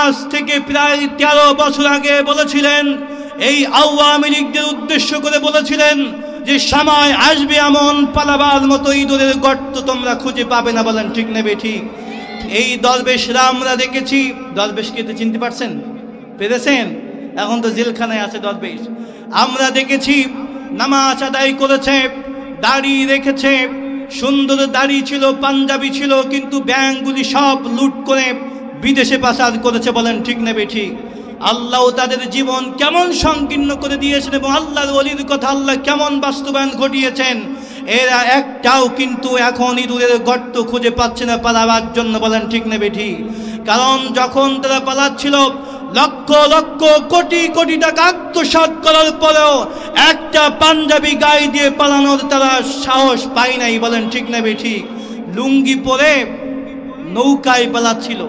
আজ থেকে প্রায় 13 বছর আগে বলেছিলেন, এই আওয়ামী লীগদের উদ্দেশ্য করে বলেছিলেন যে সময় আসবে এমন পালাবার মতো ইঁদুরের গর্ত তোমরা খুঁজে পাবে না। বলেন ঠিক নেবে ঠিক? এই দরবেশরা আমরা দেখেছি। দরবেশকে তো চিনতে পারছেন, পেরেছেন? এখন তো জেলখানায় আছে দরবেশ। আমরা দেখেছি নামাজ আদায় করেছে, দাড়ি রেখেছে, সুন্দর দাড়ি ছিল, পাঞ্জাবি ছিল, কিন্তু ব্যাংকগুলি সব লুট করে বিদেশে পাচার করেছে। বলেন ঠিক নেবে ঠিক? আল্লাহ তাদের জীবন কেমন সংকীর্ণ করে দিয়েছেন এবং আল্লাহর ওলির কথা আল্লাহ কেমন বাস্তবায়ন ঘটিয়েছেন। এরা একটাও কিন্তু এখন ইঁদুরের গর্ত খুঁজে পাচ্ছে না পালাবার জন্য। বলেন ঠিক নেবে ঠিক? কারণ যখন তারা পালাচ্ছিল লক্ষ লক্ষ কোটি কোটি টাকা আত্মসাৎ করার পরেও একটা পাঞ্জাবি গায়ে দিয়ে পালানোর তারা সাহস পায় নাই। বলেন ঠিক নেবে ঠিক? লুঙ্গি পরে নৌকায় পালাচ্ছিল,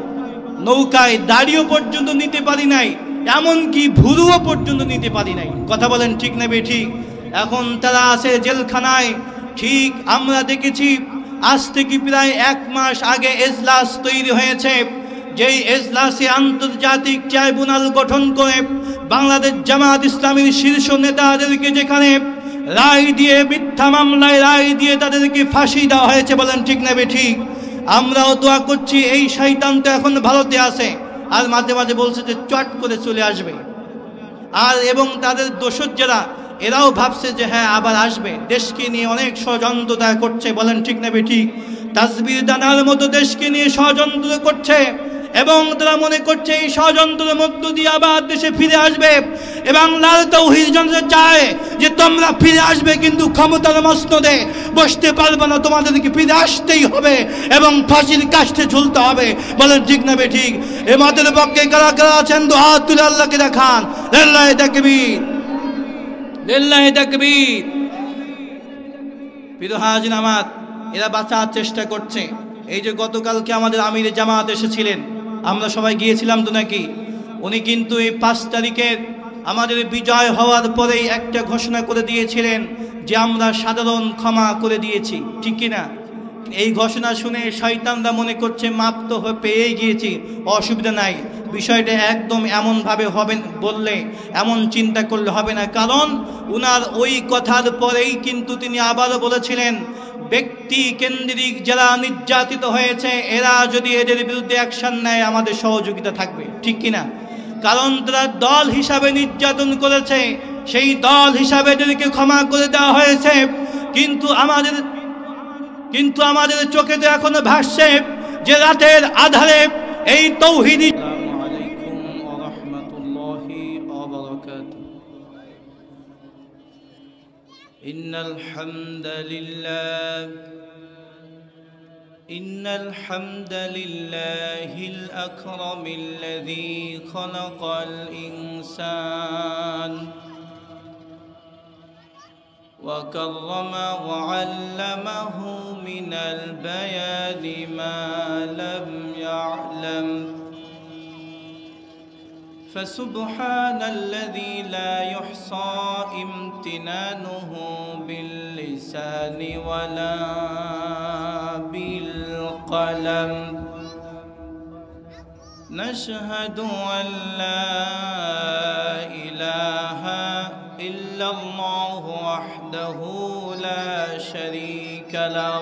নৌকায় দাড়িও পর্যন্ত নিতে পারি নাই, এমনকি ভুরুও পর্যন্ত নিতে পারি নাই। কথা বলেন ঠিক নেবে ঠিক? এখন তারা আছে জেলখানায়। ঠিক আমরা দেখেছি আজ থেকে প্রায় 1 মাস আগে এজলাস তৈরি হয়েছে, যেই এজলাসে আন্তর্জাতিক ট্রাইব্যুনাল গঠন করে বাংলাদেশ জামাত ইসলামীর শীর্ষ নেতাদেরকে যেখানে রায় দিয়ে, মিথ্যা মামলায় রায় দিয়ে তাদেরকে ফাঁসি দেওয়া হয়েছে। বলেন ঠিক নেবে ঠিক? আমরাও দোয়া করছি, এই শয়তান তো এখন ভারতে আছে, আর মাঝে মাঝে বলছে যে চট করে চলে আসবে। আর এবং তাদের দোষর যারা, এরাও ভাবছে যে হ্যাঁ আবার আসবে। দেশকে নিয়ে অনেক ষড়যন্ত্র করছে। বলেন ঠিক নেবে ঠিক? তাসবির দানার মতো দেশকে নিয়ে ষড়যন্ত্র করছে এবং তারা মনে করছে এই ষড়যন্ত্রের মধ্য দিয়ে আবার দেশে ফিরে আসবে। এবং লাল তাওহীদ জনতা চায় যে তোমরা ফিরে আসবে, কিন্তু ক্ষমতার মসনদে বসতে পারবে না, তোমাদেরকে ফিরে আসতেই হবে এবং ফাঁসির কাষ্ঠে ঝুলতে হবে। বলেন ঠিক নেবে ঠিক? এমাদের পক্ষে কারা কারা আছেন দু হাত তুলে আল্লাহকে দেখান। লিল্লাহি তাকবীর, লিল্লাহি তাকবীর। প্রিয় হাজির আমার, এরা বাঁচার চেষ্টা করছে। এই যে গতকালকে আমাদের আমির জামাত এসেছিলেন, আমরা সবাই গিয়েছিলাম তো নাকি? উনি কিন্তু এই 5 তারিখের আমাদের বিজয় হওয়ার পরেই একটা ঘোষণা করে দিয়েছিলেন যে আমরা সাধারণ ক্ষমা করে দিয়েছি, ঠিক কিনা? এই ঘোষণা শুনে শয়তানরা মনে করছে মাপ তো পেয়েই গিয়েছি, অসুবিধা নাই। বিষয়টা একদম এমনভাবে হবে বললে, এমন চিন্তা করলে হবে না। কারণ উনার ওই কথার পরেই কিন্তু তিনি আবারও বলেছিলেন ব্যক্তি কেন্দ্রিক যারা নির্যাতিত হয়েছে এরা যদি এদের বিরুদ্ধে অ্যাকশন নেয় আমাদের সহযোগিতা থাকবে, ঠিক কিনা? কারণ তারা দল হিসাবে নির্যাতন করেছে, সেই দল হিসাবে এদেরকে ক্ষমা করে দেওয়া হয়েছে। কিন্তু আমাদের চোখে তো এখনো ভাসছে যে রাতের আধারে এই তাওহীদি। আসসালামু আলাইকুম ওয়া রাহমাতুল্লাহি ওয়া বারাকাতুহু। ইন্নাল হামদালিল্লাহিল আকরামিল্লাযী খালাকাল ইনসান وكرم وعلمه من البيان ما لم يعلم فسبحان الذي لا يحصى امتنانه باللسان ولا بالقلم نشهد أن لا إله إلا الله وحده لا شريك له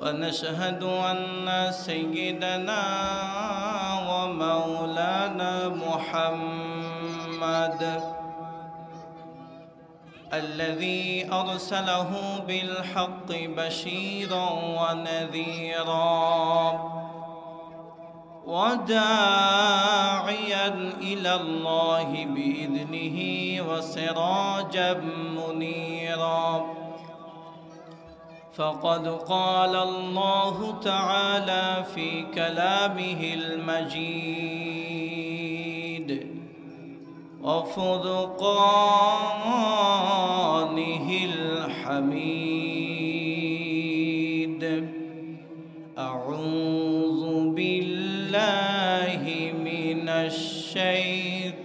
ونشهد أن سيدنا ومولانا محمد الذي أرسله بالحق بشيرا ونذيرا وداعيا إلى الله بإذنه وسراجا منيرا فقد قال الله تعالى في كلامه المجيد وفرقانه الحميد أعوذ بالله من الشيطان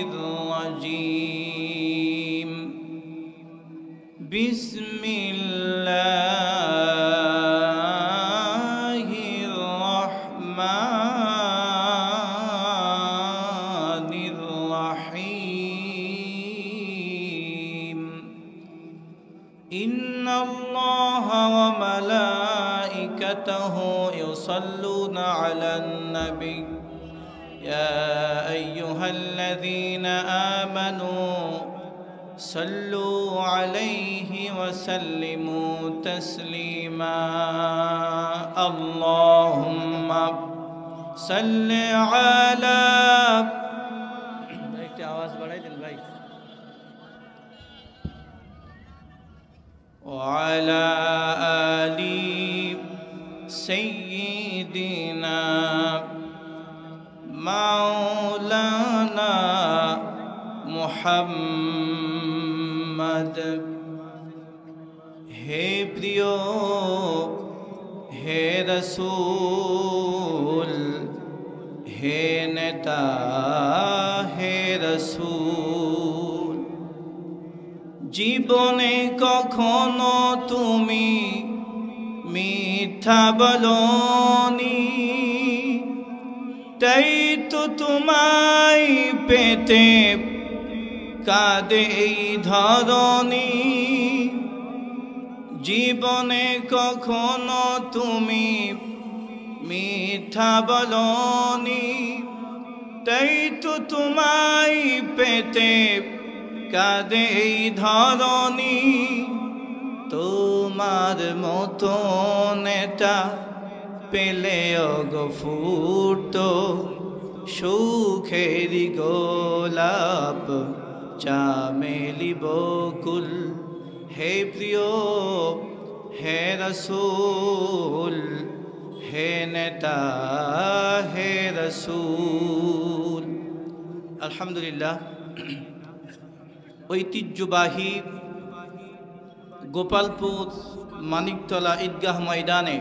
الرجيم بسم الله الرحمن রহমানির রহিম ইন্নাল্লাহা ওয়া মালাইকাতাহু ইউসাল্লুনা আলান নবী ইয়া আইয়ুহাল্লাযীনা আমানু صلوا عليه وسلموا تسليما اللهم صل على وعلى آل سيدنا مولانا মুহাম্মদ হে প্রিয় হে রসূল হে নেতা হে রসূল জীবনে কখনো তুমি মিথ্যা বলোনি তাই তো তোমায় পেতে কাঁদে এই ধরণী জীবনে কখনো তুমি মিথ্যা বলোনি তাই তো তোমায় পেতে কাঁদে এই ধরণী তোমার মতো নেতা পেলে ফুটো সুখেরি গোলাপ চামেলি বকুল হে প্রিয় হে রসূল হে নেতা হে রসূল আলহামদুলিল্লাহ ঐতিহ্যবাহী গোপালপুর মানিকতলা ঈদগাহ ময়দানে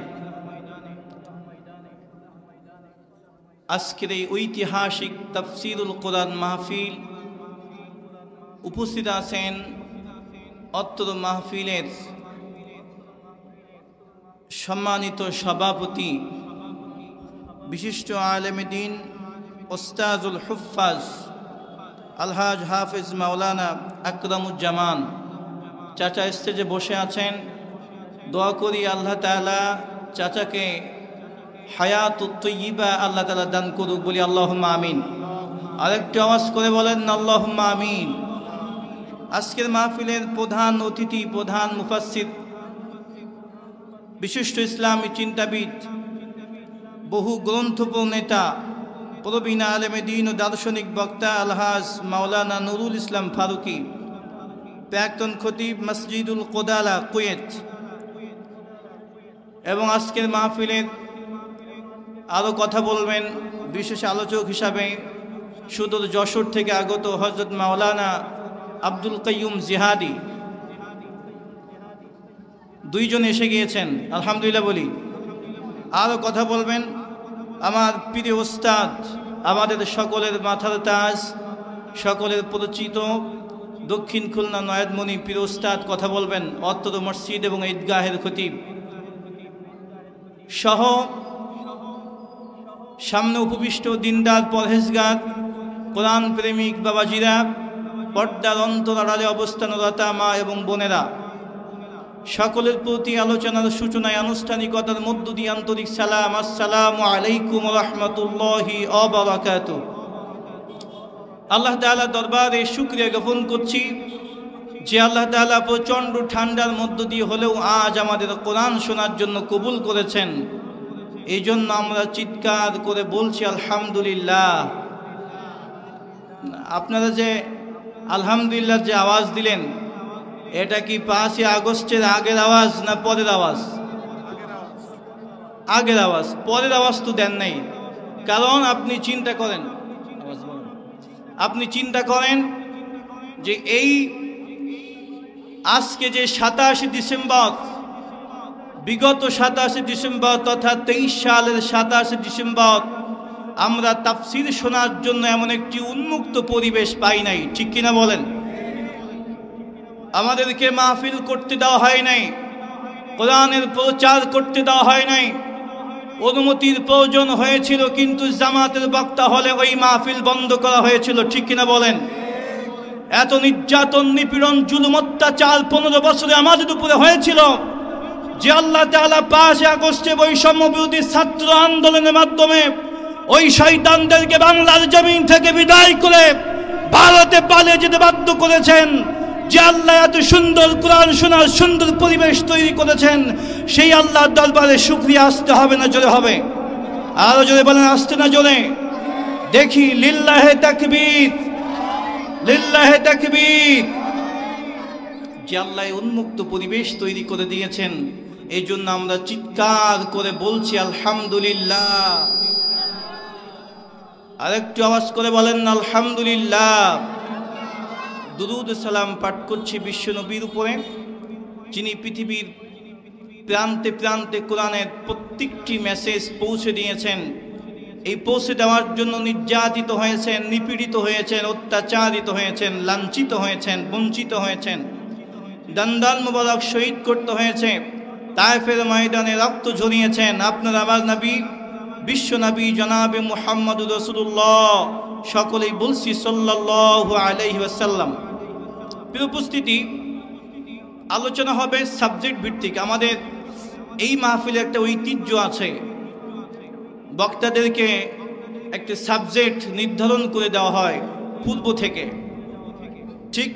আজকের এই ঐতিহাসিক তাফসীরুল কোরআন মাহফিল উপস্থিত আছেন অত্র মাহফিলের সম্মানিত সভাপতি বিশিষ্ট আলেমে দ্বীন ওস্তাজুল হুফাজ আলহাজ হাফিজ মাওলানা আকরামুজ্জামান চাচা স্টেজে বসে আছেন দোয়া করি আল্লাহ তাআলা চাচাকে হায়াতুত তাইয়্যিবা আল্লাহ তাআলা দান করুক বলি আল্লাহুম্মা আমিন আরেকটু আওয়াজ করে বলেন আল্লাহুম্মা আমিন আজকের মাহফিলের প্রধান অতিথি প্রধান মুফাসসির বিশিষ্ট ইসলামী চিন্তাবিদ বহু গ্রন্থ প্রণেতা প্রবীণ আলেমে দ্বীন ও দার্শনিক বক্তা আলহাজ মাওলানা নুরুল ইসলাম ফারুকী প্রাক্তন খতিব মসজিদুল কোদালা কুয়েত এবং আজকের মাহফিলের আরও কথা বলবেন বিশেষ আলোচক হিসাবে সুদূর যশোর থেকে আগত হযরত মাওলানা আব্দুল কাইয়ুম জিহাদি দুইজন এসে গিয়েছেন আলহামদুলিল্লাহ বলি আরও কথা বলবেন আমার প্রিয় ওস্তাদ আমাদের সকলের মাথার তাজ সকলের পরিচিত দক্ষিণ খুলনা নয়াদমণি প্রিয় ওস্তাদ কথা বলবেন অত্র মসজিদ এবং ঈদগাহের খতিব সহ সামনে উপবিষ্ট দিনদার পরহেজগার কোরআন প্রেমিক বাবাজিরা পর্দার অন্তরালে অবস্থানরতা মা এবং বোনেরা সকলের প্রতি আলোচনার সূচনায় আনুষ্ঠানিকতার মধ্য দিয়ে আন্তরিক সালাম আসসালামু আলাইকুম ওয়া রাহমাতুল্লাহি ওয়া বারাকাতুহু আল্লাহ তাআলা দরবারে শুকরিয়া জ্ঞাপন করছি যে আল্লাহ তাআলা প্রচণ্ড ঠান্ডার মধ্য দিয়ে হলেও আজ আমাদের কোরআন শোনার জন্য কবুল করেছেন এই জন্য আমরা চিৎকার করে বলছি আলহামদুলিল্লাহ আপনারা যে আলহামদুলিল্লাহ যে আওয়াজ দিলেন এটা কি 5ই আগস্টের আগের আওয়াজ না পরের আওয়াজ আগের আওয়াজ পরের আওয়াজ তো দেন নাই কারণ আপনি চিন্তা করেন যে এই আজকে যে 27 ডিসেম্বর বিগত 27 ডিসেম্বর তথা 23 সালের 27 ডিসেম্বর আমরা তাফসীর শোনার জন্য এমন একটি উন্মুক্ত পরিবেশ পাই নাই ঠিক কিনা বলেন আমাদেরকে মাহফিল করতে দেওয়া হয় নাই কোরআনের প্রচার করতে দেওয়া হয় নাই অনুমতির প্রয়োজন হয়েছিল, কিন্তু জামাতের বক্তা হলে ওই মাহফিল বন্ধ করা হয়েছিল। ঠিক কিনা বলেন? এত নির্যাতন, নিপীড়ন, জুলুম, অত্যাচার 15 বছরে আমাদের উপরে হয়েছিল, যে আল্লাহ তাআলা 5 আগস্টে বৈষম্য বিরোধী ছাত্র আন্দোলনের মাধ্যমে ওই শয়তানদেরকে বাংলার জমিন থেকে বিদায় করে ভারতে পালিয়ে যেতে বাধ্য করেছেন, যে আল্লাহ এত সুন্দর কোরআন শোনার সুন্দর পরিবেশ তৈরি করেছেন, সেই আল্লাহর দরবারে শুকরিয়া আসতে হবে না জোরে হবে? আরো জোরে বলেন, আসতে না জোরে? দেখি লিল্লাহে তাকবীর, লিল্লাহে তাকবীর। যে আল্লাহ উন্মুক্ত পরিবেশ তৈরি করে দিয়েছেন, এই জন্য আমরা চিৎকার করে বলছি আলহামদুলিল্লাহ। আরেকটু আওয়াজ করে বলেন আলহামদুলিল্লাহ। দুরূদ সালাম পাঠ করছি বিশ্ব নবীর উপরে, যিনি পৃথিবীর প্রান্তে প্রান্তে কোরআনের প্রত্যেকটি মেসেজ পৌঁছে দিয়েছেন। এই পৌঁছে দেওয়ার জন্য নির্যাতিত হয়েছেন, নিপীড়িত হয়েছেন, অত্যাচারিত হয়েছেন, লাঞ্ছিত হয়েছেন, বঞ্চিত হয়েছেন, দান্দাল মুবারক শহীদ করতে হয়েছে, তায়েফের ময়দানে রক্ত ঝরিয়েছেন। আপনার আমার নবী, বিশ্ব নবী জনাবে মুহাম্মদুর রাসূলুল্লাহ, সকলেই বলছি সাল্লাল্লাহু আলাইহি ওয়াসাল্লাম। প্রিয় উপস্থিতি, আলোচনা হবে সাবজেক্ট ভিত্তিক। আমাদের এই মাহফিলে একটা ঐতিহ্য আছে, বক্তাদেরকে একটা সাবজেক্ট নির্ধারণ করে দেওয়া হয় পূর্ব থেকে। ঠিক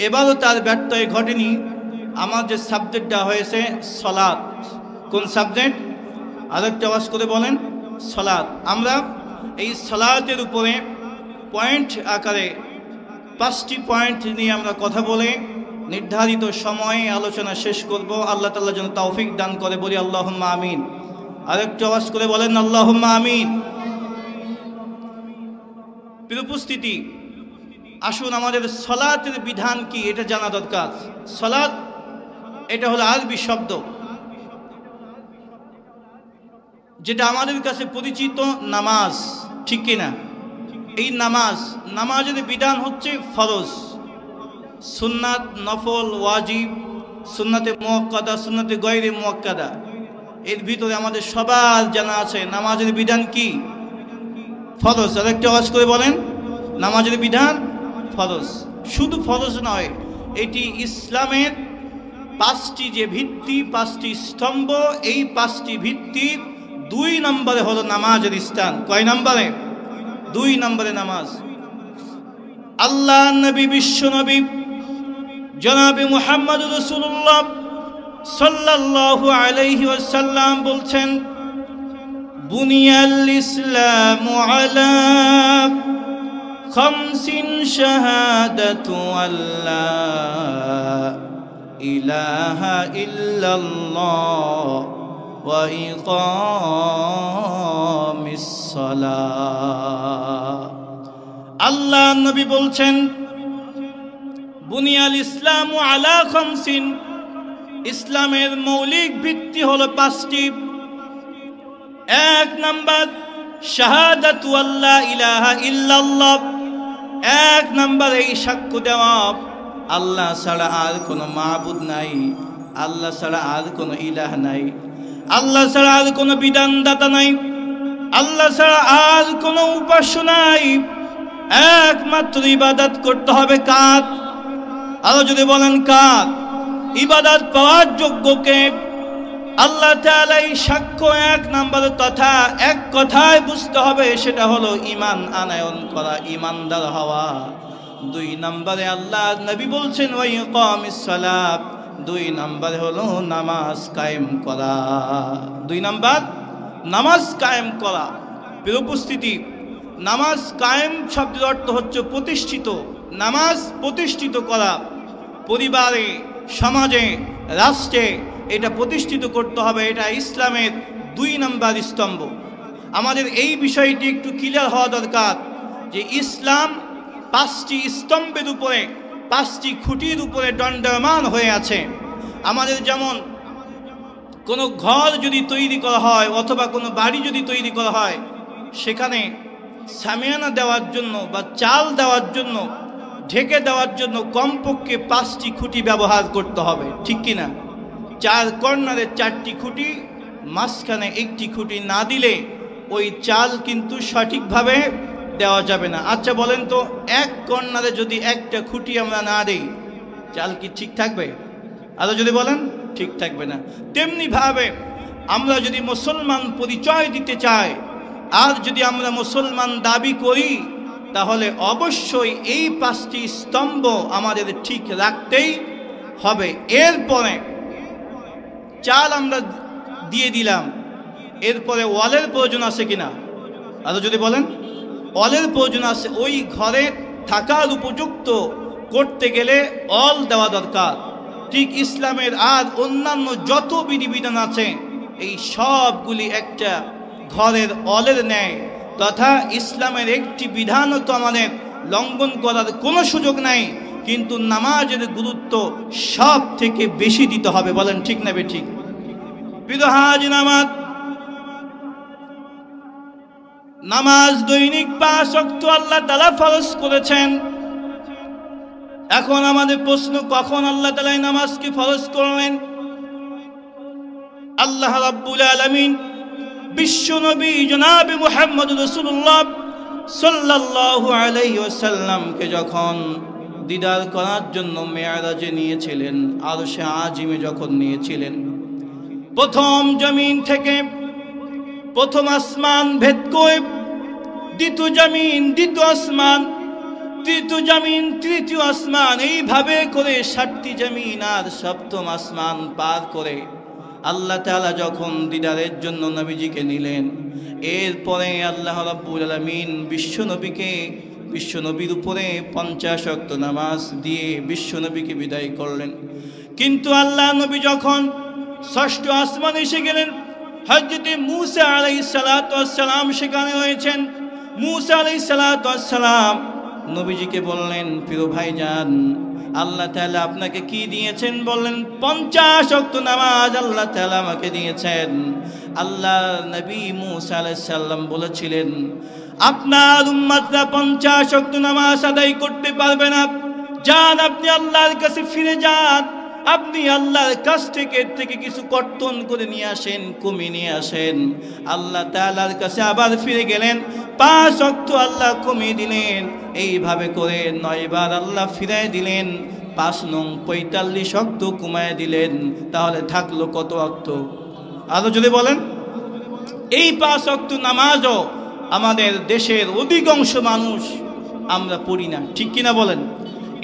এবারও তার ব্যত্যয় ঘটেনি। আমার যে সাবজেক্টটা হয়েছে সালাত। কোন সাবজেক্ট? আরেকটা আওয়াজ করে বলেন, সালাত। আমরা এই সালাতের উপরে পয়েন্ট আকারে 5টি পয়েন্ট নিয়ে আমরা কথা বলে নির্ধারিত সময়ে আলোচনা শেষ করব। আল্লাহ তাআলা যেন তৌফিক দান করে, বলি আল্লাহুম্মা আমিন। আরেকটু আওয়াজ করে বলেন আল্লাহুম্মা আমিন। প্রিয় উপস্থিতি, আসুন আমাদের সালাতের বিধান কি এটা জানা দরকার। সালাত এটা হলো আরবি শব্দ, যেটা আমাদের কাছে পরিচিত নামাজ। ঠিক কিনা? এই নামাজের বিধান হচ্ছে ফরজ, সুন্নাত, নফল, ওয়াজিব, সুন্নাতে মুআক্কাদা, সুন্নাতে গায়রে মুআক্কাদা। এর ভিতরে আমাদের সবার জানা আছে নামাজের বিধান কি? ফরজ। আর একটা আওয়াজ করে বলেন, নামাজের বিধান ফরজ। শুধু ফরজ নয়, এটি ইসলামের 5টি যে ভিত্তি, 5টি স্তম্ভ, এই 5টি ভিত্তির 2 নম্বরে হলো নামাজের স্থান। কয় নম্বরে? 2 নম্বরে নামাজ। আল্লাহ নবী, বিশ্ব নবী জনাবে মুহাম্মদুর রাসূলুল্লাহ সাল্লাল্লাহু আলাইহি ওয়াসাল্লাম বলছেন, বুনিয়াল ইসলামু আলা খামসিন শাহাদাতু আল্লা ইলাহা ইল্লাল্লাহ ওয়া ইকামিস সালাহ। আল্লাহ নবী বলছেন, বুনিয়াল ইসলামু আলা খামসিন, ইসলামের মৌলিক ভিত্তি হলো 5টি। 1 নাম্বার শাহাদাতু আল্লা ইলাহা ইল্লাল্লাহ। 1 নাম্বার এই সাক্ষ্য দেওয়া আল্লাহ ছাড়া আর কোনো মাবুদ নাই, আল্লাহ ছাড়া আর কোনো ইলাহ নাই, আল্লাহ ছাড়া আর কোনো বিধানদাতা নাই, আল্লাহ ছাড়া আর কোনো উপাস্য নাই। একমাত্র ইবাদত করতে হবে কার? আরো যদি বলেন কার? ইবাদত পাওয়ার যোগ্যকে। আল্লাহ তাআলা এই সাক্ষ্য 1 নম্বর তথা এক কথায় বুঝতে হবে, সেটা হলো ঈমান আনয়ন করা, ঈমানদার হওয়া। 2 নম্বরে আল্লাহ নবী বলছেন ওয়া ইকামিস সালাত, 2 নম্বরে হলো নামাজ কায়েম করা। 2 নম্বর নামাজ কায়েম করা। প্রিয় উপস্থিতি, নামাজ কায়েম শব্দের অর্থ হচ্ছে প্রতিষ্ঠিত। নামাজ প্রতিষ্ঠিত করা, পরিবারে, সমাজে, রাষ্ট্রে এটা প্রতিষ্ঠিত করতে হবে। এটা ইসলামের 2 নম্বর স্তম্ভ। আমাদের এই বিষয়টি একটু ক্লিয়ার হওয়া দরকার যে ইসলাম 5টি স্তম্ভের উপরে, 5টি খুঁটির উপরে দণ্ডায়মান হয়ে আছে। আমাদের যেমন কোনো ঘর যদি তৈরি করা হয় অথবা কোনো বাড়ি যদি তৈরি করা হয়, সেখানে সামিয়ানা দেওয়ার জন্য বা চাল দেওয়ার জন্য, ঢেকে দেওয়ার জন্য কমপক্ষে 5টি খুঁটি ব্যবহার করতে হবে। ঠিক কিনা? 4 কর্নারে 4টি খুঁটি, মাঝখানে একটি খুঁটি না দিলে ওই চাল কিন্তু সঠিকভাবে দেওয়া যাবে না। আচ্ছা বলেন তো, এক কর্নারে যদি একটা খুঁটি আমরা না দেই, চাল কি ঠিক থাকবে? আরো যদি বলেন, ঠিক থাকবে না। তেমনি ভাবে আমরা যদি মুসলমান পরিচয় দিতে চাই আর যদি আমরা মুসলমান দাবি করি, তাহলে অবশ্যই এই 5টি স্তম্ভ আমাদের ঠিক রাখতেই হবে। এরপরে চাল আমরা দিয়ে দিলাম, এরপরে ওয়ালের প্রয়োজন আছে কিনা? আরো যদি বলেন, ওয়ালের প্রয়োজন আছে। ওই ঘরে থাকার উপযুক্ত করতে গেলে অল দেওয়া দরকার। ঠিক ইসলামের আর অন্যান্য যত বিধিবিধান আছে, এই সবগুলি একটা ঘরের অলের ন্যায়, তথা ইসলামের একটি বিধানও তো আমাদের লঙ্ঘন করার কোনো সুযোগ নাই। কিন্তু নামাজের গুরুত্ব সব থেকে বেশি দিতে হবে। বলেন ঠিক না বেঠিক? বিদহাজ নামাজ দৈনিক 5 ওয়াক্ত আল্লাহ তাআলা ফরজ করেছেন। এখন আমাদের প্রশ্ন, কখন আল্লাহ তাআলা নামাজকে ফরজ করলেন? আল্লাহ রাব্বুল আলামিন বিশ্ব নবী জনাবে মুহাম্মদ রাসূলুল্লাহ সাল্লাল্লাহু আলাইহি ওয়াসাল্লামকে যখন দিদার করার জন্য মেরাজে নিয়েছিলেন, আরশে আজিমে যখন নিয়েছিলেন, প্রথম জমিন থেকে প্রথম আসমান ভেদ করে দ্বিতীয় জমিন, দ্বিতীয় আসমান, তৃতীয় জমিন, তৃতীয় আসমান, এইভাবে করে 7টি জমিন আর 7ম আসমান পার করে আল্লাহ তাআলা যখন দিদারের জন্য নবীজিকে নিলেন, এরপরে আল্লাহ রাব্বুল আলামিন বিশ্বনবীর উপরে 50 ওয়াক্ত নামাজ দিয়ে বিশ্বনবীকে বিদায় করলেন। কিন্তু আল্লাহ নবী যখন 6ষ্ঠ আসমানে এসে গেলেন, হযরত মূসা আলাইহিস সালাতু ওয়াস সালাম সেখানে রয়েছেন। মূসা আলাইহিস সালাতু ওয়াস সালাম নবীজিকে বললেন, প্রিয় ভাইজান, আল্লাহ তাআলা আপনাকে কি দিয়েছেন? বললেন, 50 ওয়াক্ত নামাজ আল্লাহ তাআলা আমাকে দিয়েছেন। আল্লাহ নবী মূসা আলাইহিস সালাম বলেছিলেন, আপনার উম্মতরা 50 ওয়াক্ত নামাজ আদায় করতে পারবে না, যান আপনি আল্লাহর কাছে ফিরে যান, আপনি আল্লাহর কাছ থেকে কিছু কর্তন করে নিয়ে আসেন, কমিয়ে নিয়ে আসেন। আল্লাহ তাআলার কাছে আবার ফিরে গেলেন, 5 ওয়াক্ত আল্লাহ কমিয়ে দিলেন। এইভাবে করে 9 বার আল্লাহ ফিরাই দিলেন, 5 নং 45 ওয়াক্ত কমায় দিলেন। তাহলে থাকলো কত ওয়াক্ত? আরো যদি বলেন, এই 5 ওয়াক্ত নামাজও আমাদের দেশের অধিকাংশ মানুষ আমরা পড়ি না, ঠিক কিনা বলেন?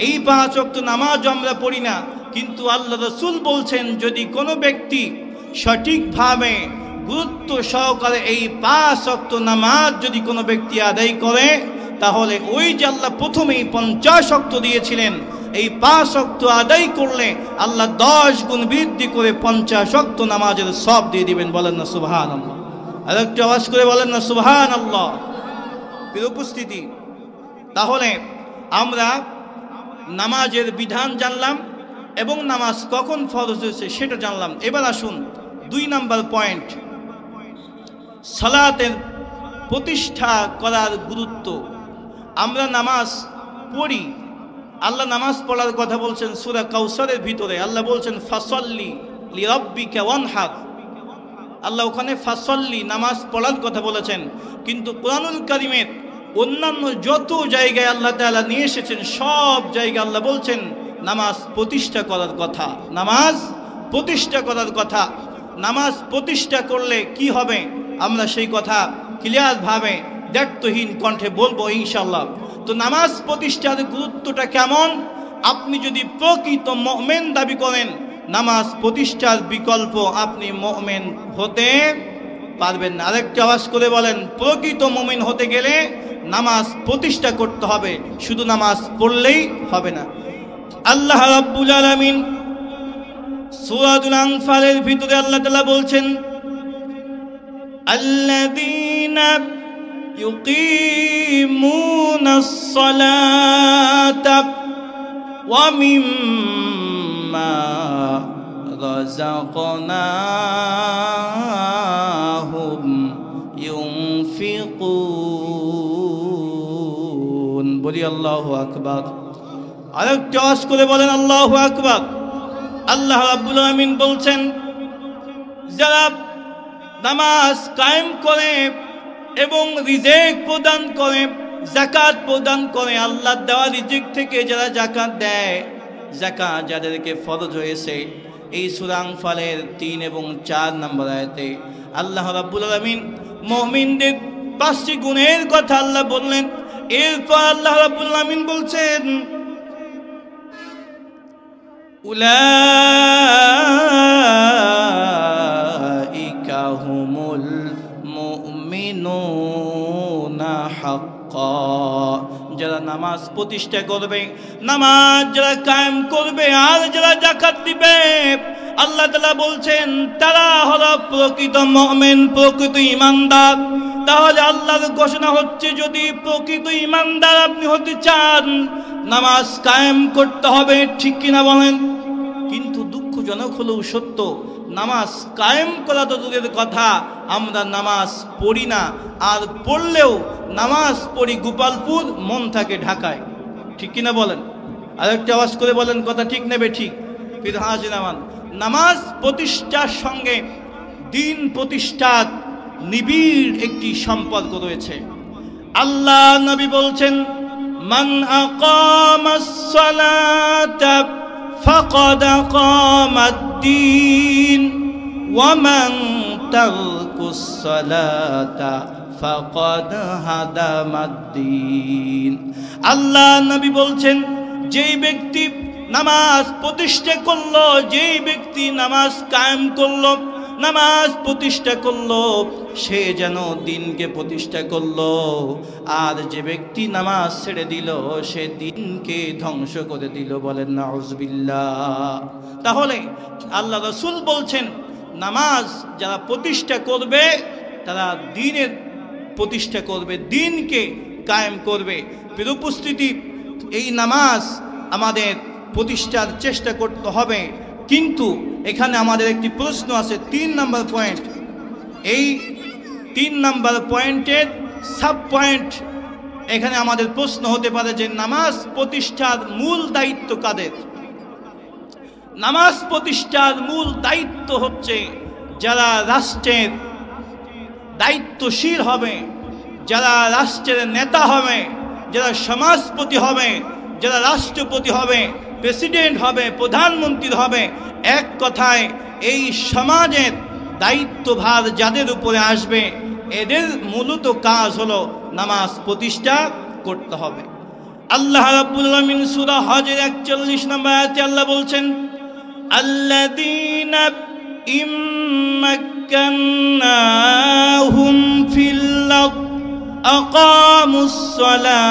এই 5 ওয়াক্ত নামাজও আমরা পড়ি না। কিন্তু আল্লাহ রাসূল বলছেন, যদি কোনো ব্যক্তি সঠিকভাবে গুরুত্ব সহকারে এই 5 ওয়াক্ত নামাজ যদি কোনো ব্যক্তি আদায় করে, তাহলে ওই যে আল্লাহ প্রথমেই 50 ওয়াক্ত দিয়েছিলেন, এই 5 ওয়াক্ত আদায় করলে আল্লাহ 10 গুণ বৃদ্ধি করে 50 ওয়াক্ত নামাজের সওয়াব দিয়ে দিবেন। বলেন না সুবহানাল্লাহ? আর একটু আওয়াজ করে বলেন না সুবহানাল্লাহ? প্রিয় উপস্থিতি, তাহলে আমরা নামাজের বিধান জানলাম এবং নামাজ কখন ফরজ হয়েছে সেটা জানলাম। এবার আসুন 2 নাম্বার পয়েন্ট, সালাতের প্রতিষ্ঠা করার গুরুত্ব। আমরা নামাজ পড়ি, আল্লাহ নামাজ পড়ার কথা বলছেন সূরা কাউসারের ভিতরে। আল্লাহ বলছেন, ফাসাল্লি লিরাব্বিকা ওয়ানহার। আল্লাহ ওখানে ফাসাল্লি নামাজ পড়ার কথা বলেছেন। কিন্তু কোরআনুল কারীমের অন্যান্য যত জায়গায় আল্লাহ তাআলা নিয়ে এসেছেন, সব জায়গায় আল্লাহ বলছেন নামাজ প্রতিষ্ঠা করার কথা, নামাজ প্রতিষ্ঠা করার কথা। নামাজ প্রতিষ্ঠা করলে কি হবে আমরা সেই কথা ক্লিয়ারভাবে দ্ব্যর্থহীন কণ্ঠে বলবো ইনশাআল্লাহ। তো নামাজ প্রতিষ্ঠার গুরুত্বটা কেমন? আপনি যদি প্রকৃত মুমিন দাবি করেন, নামাজ প্রতিষ্ঠার বিকল্প আপনি মুমিন হতে পারবেন না। আরেকটা আওয়াজ করে বলেন, প্রকৃত মুমিন হতে গেলে নামাজ প্রতিষ্ঠা করতে হবে, শুধু নামাজ পড়লেই হবে না। আল্লাহ রাব্বুল আলামিন সূরাতুল আনফালের ভিতরে আল্লাহ তাআলা বলছেন, আল্লাযীনা ইউকিমুনাস সালাতা ওয়া মিম্মা রাযাকনাহুম ইউনফিকুন। বলি আল্লাহু আকবার। আরেকটা আওয়াজ করে বলেন আল্লাহু আকবার। আল্লাহ রাব্বুল আলামিন বলছেন, যারা নামাজ কায়েম করে এবং রিজিক প্রদান করে, যাকাত প্রদান করে, আল্লাহর দেওয়া রিজিক থেকে যারা যাকাত দেয়, যাকাত যাদেরকে ফরজ হয়েছে, এই সূরা আনফালের 3 এবং 4 নম্বর আয়াতে আল্লাহ রাব্বুল আলামিন মুমিনদের 5টি গুণের কথা আল্লাহ বললেন। এরপর আল্লাহ রাব্বুল আলামিন বলছেন, উলাইকা হুমুল মুমিনুনা হাক্কা, যারা নামাজ প্রতিষ্ঠা করবে, নামাজ যারা কায়েম করবে আর যারা যাকাত দিবে, আল্লাহ তাআলা বলছেন তারা হলো প্রকৃত মুমিন, প্রকৃত ঈমানদার। তাহলে আল্লাহর ঘোষণা হচ্ছে, যদি প্রকৃত ঈমানদার আপনি হতে চান, নামাজ কায়েম করতে হবে, ঠিক কিনা বলেন? কিন্তু দুঃখজনক হলেও সত্য, নামাজ কায়েম করা তো দূরের কথা, আমরা নামাজ পড়ি না, আর পড়লেও নামাজ পড়ি গোপালপুর, মন থাকে ঢাকায়, ঠিক কিনা বলেন? আরেকটা আওয়াজ করে বলেন, কথা ঠিক নেবে ঠিক? ফির হাজির আমার, নামাজ প্রতিষ্ঠার সঙ্গে দিন প্রতিষ্ঠার নিবিড় একটি সম্পর্ক রয়েছে। আল্লাহ নবী বলছেন, মান আকামাস সালাতা ফাকাদ আকামাদ-দ্বীন ওয়া মান তারকুস সালাতা ফাকাদ হাদামাদ-দ্বীন। আল্লাহ নবী বলছেন, যেই ব্যক্তি নামাজ প্রতিষ্ঠা করলো, যেই ব্যক্তি নামাজ কায়েম করলো, নামাজ প্রতিষ্ঠা করলো, সে যেন দিনকে প্রতিষ্ঠা করলো। আর যে ব্যক্তি নামাজ ছেড়ে দিল, সে দিনকে ধ্বংস করে দিল। বলেন নাউযুবিল্লাহ। তাহলে আল্লাহ রাসূল বলছেন, নামাজ যারা প্রতিষ্ঠা করবে তারা দিনের প্রতিষ্ঠা করবে, দিনকে কায়েম করবে। প্রিয় উপস্থিতি, এই নামাজ আমাদের প্রতিষ্ঠার চেষ্টা করতে হবে। কিন্তু এখানে আমাদের একটি প্রশ্ন আছে, 3 নম্বর পয়েন্ট। এই 3 নম্বর পয়েন্টের সাব পয়েন্ট, এখানে আমাদের প্রশ্ন হতে পারে যে নামাজ প্রতিষ্ঠার মূল দায়িত্ব কাদের? নামাজ প্রতিষ্ঠার মূল দায়িত্ব হচ্ছে যারা রাষ্ট্রের দায়িত্বশীল হবে, যারা রাষ্ট্রের নেতা হবে, যারা সমাজপতি হবে, যারা রাষ্ট্রপতি হবে, প্রেসিডেন্ট হবে, প্রধানমন্ত্রী হবে, এক কথায় এই সমাজের দায়িত্বভার যাদের উপরে আসবে, এদের মূলত কাজ হলো নামাজ প্রতিষ্ঠা করতে হবে। আল্লাহ রাব্বুল আলামিন সূরা হজের 41 নম্বর আয়াতে আল্লাহ বলছেন, আল্লাযীনা ইম্মাক্কান্নাহুম ফিল আরদ আকামুস সালাহ।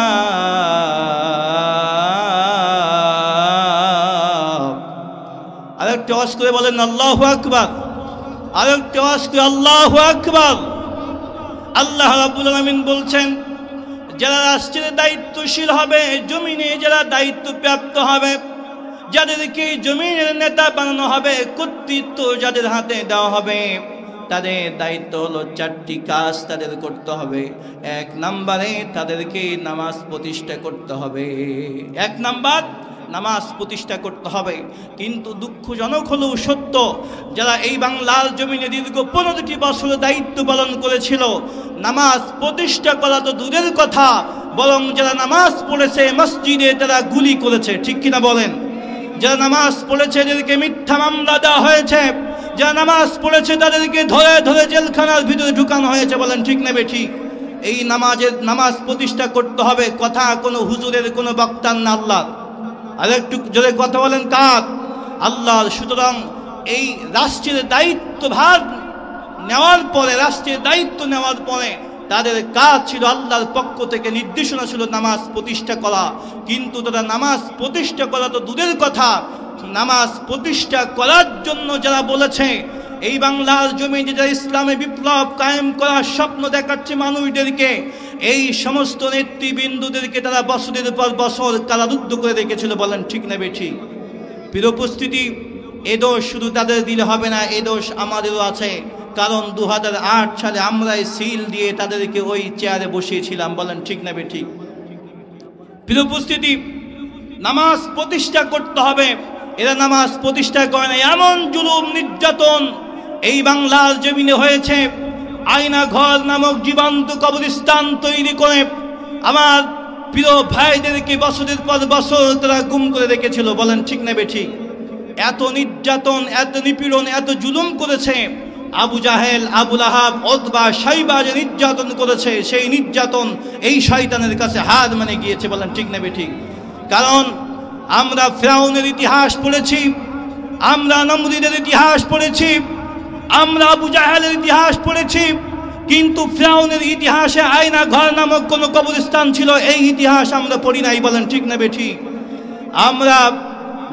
আরেকটা আওয়াজ করে বলেন আল্লাহু আকবার। আরেকটা আওয়াজ করে আল্লাহু আকবার। আল্লাহ রাব্বুল আলামিন বলছেন, যারা রাষ্ট্রের দায়িত্বশীল হবে, জমিনে যারা দায়িত্বপ্রাপ্ত হবে, যাদেরকে জমিনের নেতা বানানো হবে, কর্তৃত্ব যাদের হাতে দেওয়া হবে, তাদের দায়িত্ব হলো 4টি কাজ তাদের করতে হবে। 1 নম্বরে তাদেরকে নামাজ প্রতিষ্ঠা করতে হবে। 1 নম্বর, নামাজ প্রতিষ্ঠা করতে হবে। কিন্তু দুঃখজনক হলেও সত্য, যারা এই বাংলার জমিনে দীর্ঘ 15টি বছর দায়িত্ব পালন করেছিল, নামাজ প্রতিষ্ঠা করা তো দূরের কথা, বরং যারা নামাজ পড়েছে মসজিদে তারা গুলি করেছে, ঠিক কিনা বলেন? যারা নামাজ পড়েছে এদেরকে মিথ্যা মামলা দেওয়া হয়েছে, যারা নামাজ পড়েছে তাদেরকে ধরে ধরে জেলখানার ভিতরে ঢুকানো হয়েছে। বলেন ঠিক নেবে ঠিক? এই নামাজ প্রতিষ্ঠা করতে হবে, কথা কোনো হুজুরের, কোনো বক্তার না, আল্লাহ। আর একটু জোরে কথা বলেন, কার? আল্লাহর। সুতরাং এই রাষ্ট্রের দায়িত্বভার নেওয়ার পরে, রাষ্ট্রের দায়িত্ব নেওয়ার পরে তাদের কাজ ছিল, আল্লাহর পক্ষ থেকে নির্দেশনা ছিল নামাজ প্রতিষ্ঠা করা। কিন্তু তারা নামাজ প্রতিষ্ঠা করা তো দূরের কথা, নামাজ প্রতিষ্ঠা করার জন্য যারা বলেছে, এই বাংলার জমিনে যারা ইসলামে বিপ্লব কায়েম করার স্বপ্ন দেখাচ্ছে মানুষদেরকে, এই সমস্ত নেতৃবৃন্দদেরকে তারা বছরের পর বছর কারারুদ্ধ করে রেখেছিল। বলেন ঠিক নেবে ঠিক? প্রিয় উপস্থিতি, এ দোষ শুধু তাদের দিলে হবে না, এ দোষ আমাদেরও আছে। কারণ 2008 সালে আমরাই সিল দিয়ে তাদেরকে ওই চেয়ারে বসিয়েছিলাম। বলেন ঠিক নেবে ঠিক? প্রিয় উপস্থিতি, নামাজ প্রতিষ্ঠা করতে হবে। এরা নামাজ প্রতিষ্ঠা করে না, এমন জুলুম নির্যাতন এই বাংলার জমিনে হয়েছে আয়না ঘর নামক জীবন্ত কবরস্থান তৈরি করে আমার প্রিয় ভাইদেরকে বছরের পর বছর তারা গুম করে রেখেছিল। বলেন ঠিক না বেঠিক? এত নির্যাতন, এত নিপীড়ন, এত জুলুম করেছে। আবু জাহেল, আবু লাহাব, উতবা, শাইবা যে নির্যাতন করেছে, সেই নির্যাতন এই শয়তানের কাছে হার মানে গিয়েছে। বলেন ঠিক না বেঠিক? কারণ আমরা ফিরআউনের ইতিহাস পড়েছি, আমরা নমরুদের ইতিহাস পড়েছি, আমরা আবু জাহেলের ইতিহাস পড়েছি, কিন্তু ফিরআউনের ইতিহাসে আয়না ঘর নামক কোনো কবরস্থান ছিল এই ইতিহাস আমরা পড়ি নাই। বলেন ঠিক না বেঠিক? আমরা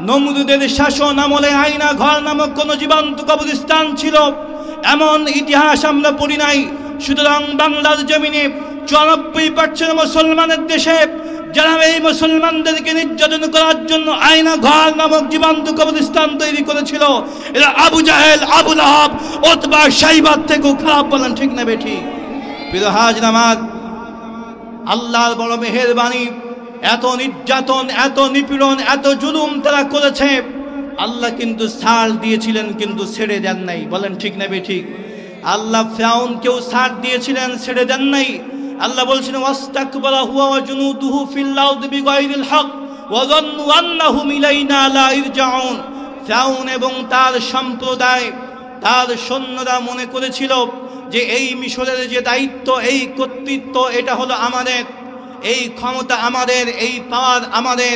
নমরুদের শাসন আমলে আয়না ঘর নামক কোনো জীবন্ত কবরস্থান ছিল এমন ইতিহাস আমরা পড়ি নাই। সুতরাং বাংলার জমিনে 94% মুসলমানের দেশে যারা এই মুসলমানদেরকে নির্যাতন করার জন্য আয়না ঘর নামক জীবন্ত কবরস্থান তৈরি করেছিল, এরা আবু জাহেল, আবু লাহাব, উতবা, শাইবার থেকেও খারাপ। বলেন ঠিক না বেঠিক? প্রিয় হাজির আমার, আল্লাহর বড় মেহেরবানি, এত নির্যাতন, এত নিপীড়ন, এত জুলুম তারা করেছে, আল্লাহ কিন্তু ছাড় দিয়েছিলেন, কিন্তু ছেড়ে দেন নাই। বলেন ঠিক না বেঠিক? আল্লাহ ফিরআউনকেও ছাড় দিয়েছিলেন, ছেড়ে দেন নাই। আল্লাহ বলছেন ওয়াস্তাকবারা হুয়া ওয়া জুনুদুহু ফিল আরদি বিগাইরিল হক ওয়া যান্নু আন্নাহুম ইলাইনা লা ইরজাউন। ফিরআউন এবং তার সম্প্রদায়, তার সৈন্যরা মনে করেছিল যে এই মিশরের যে দায়িত্ব, এই কর্তৃত্ব, এটা হলো আমাদের, এই ক্ষমতা আমাদের, এই পাওয়ার আমাদের,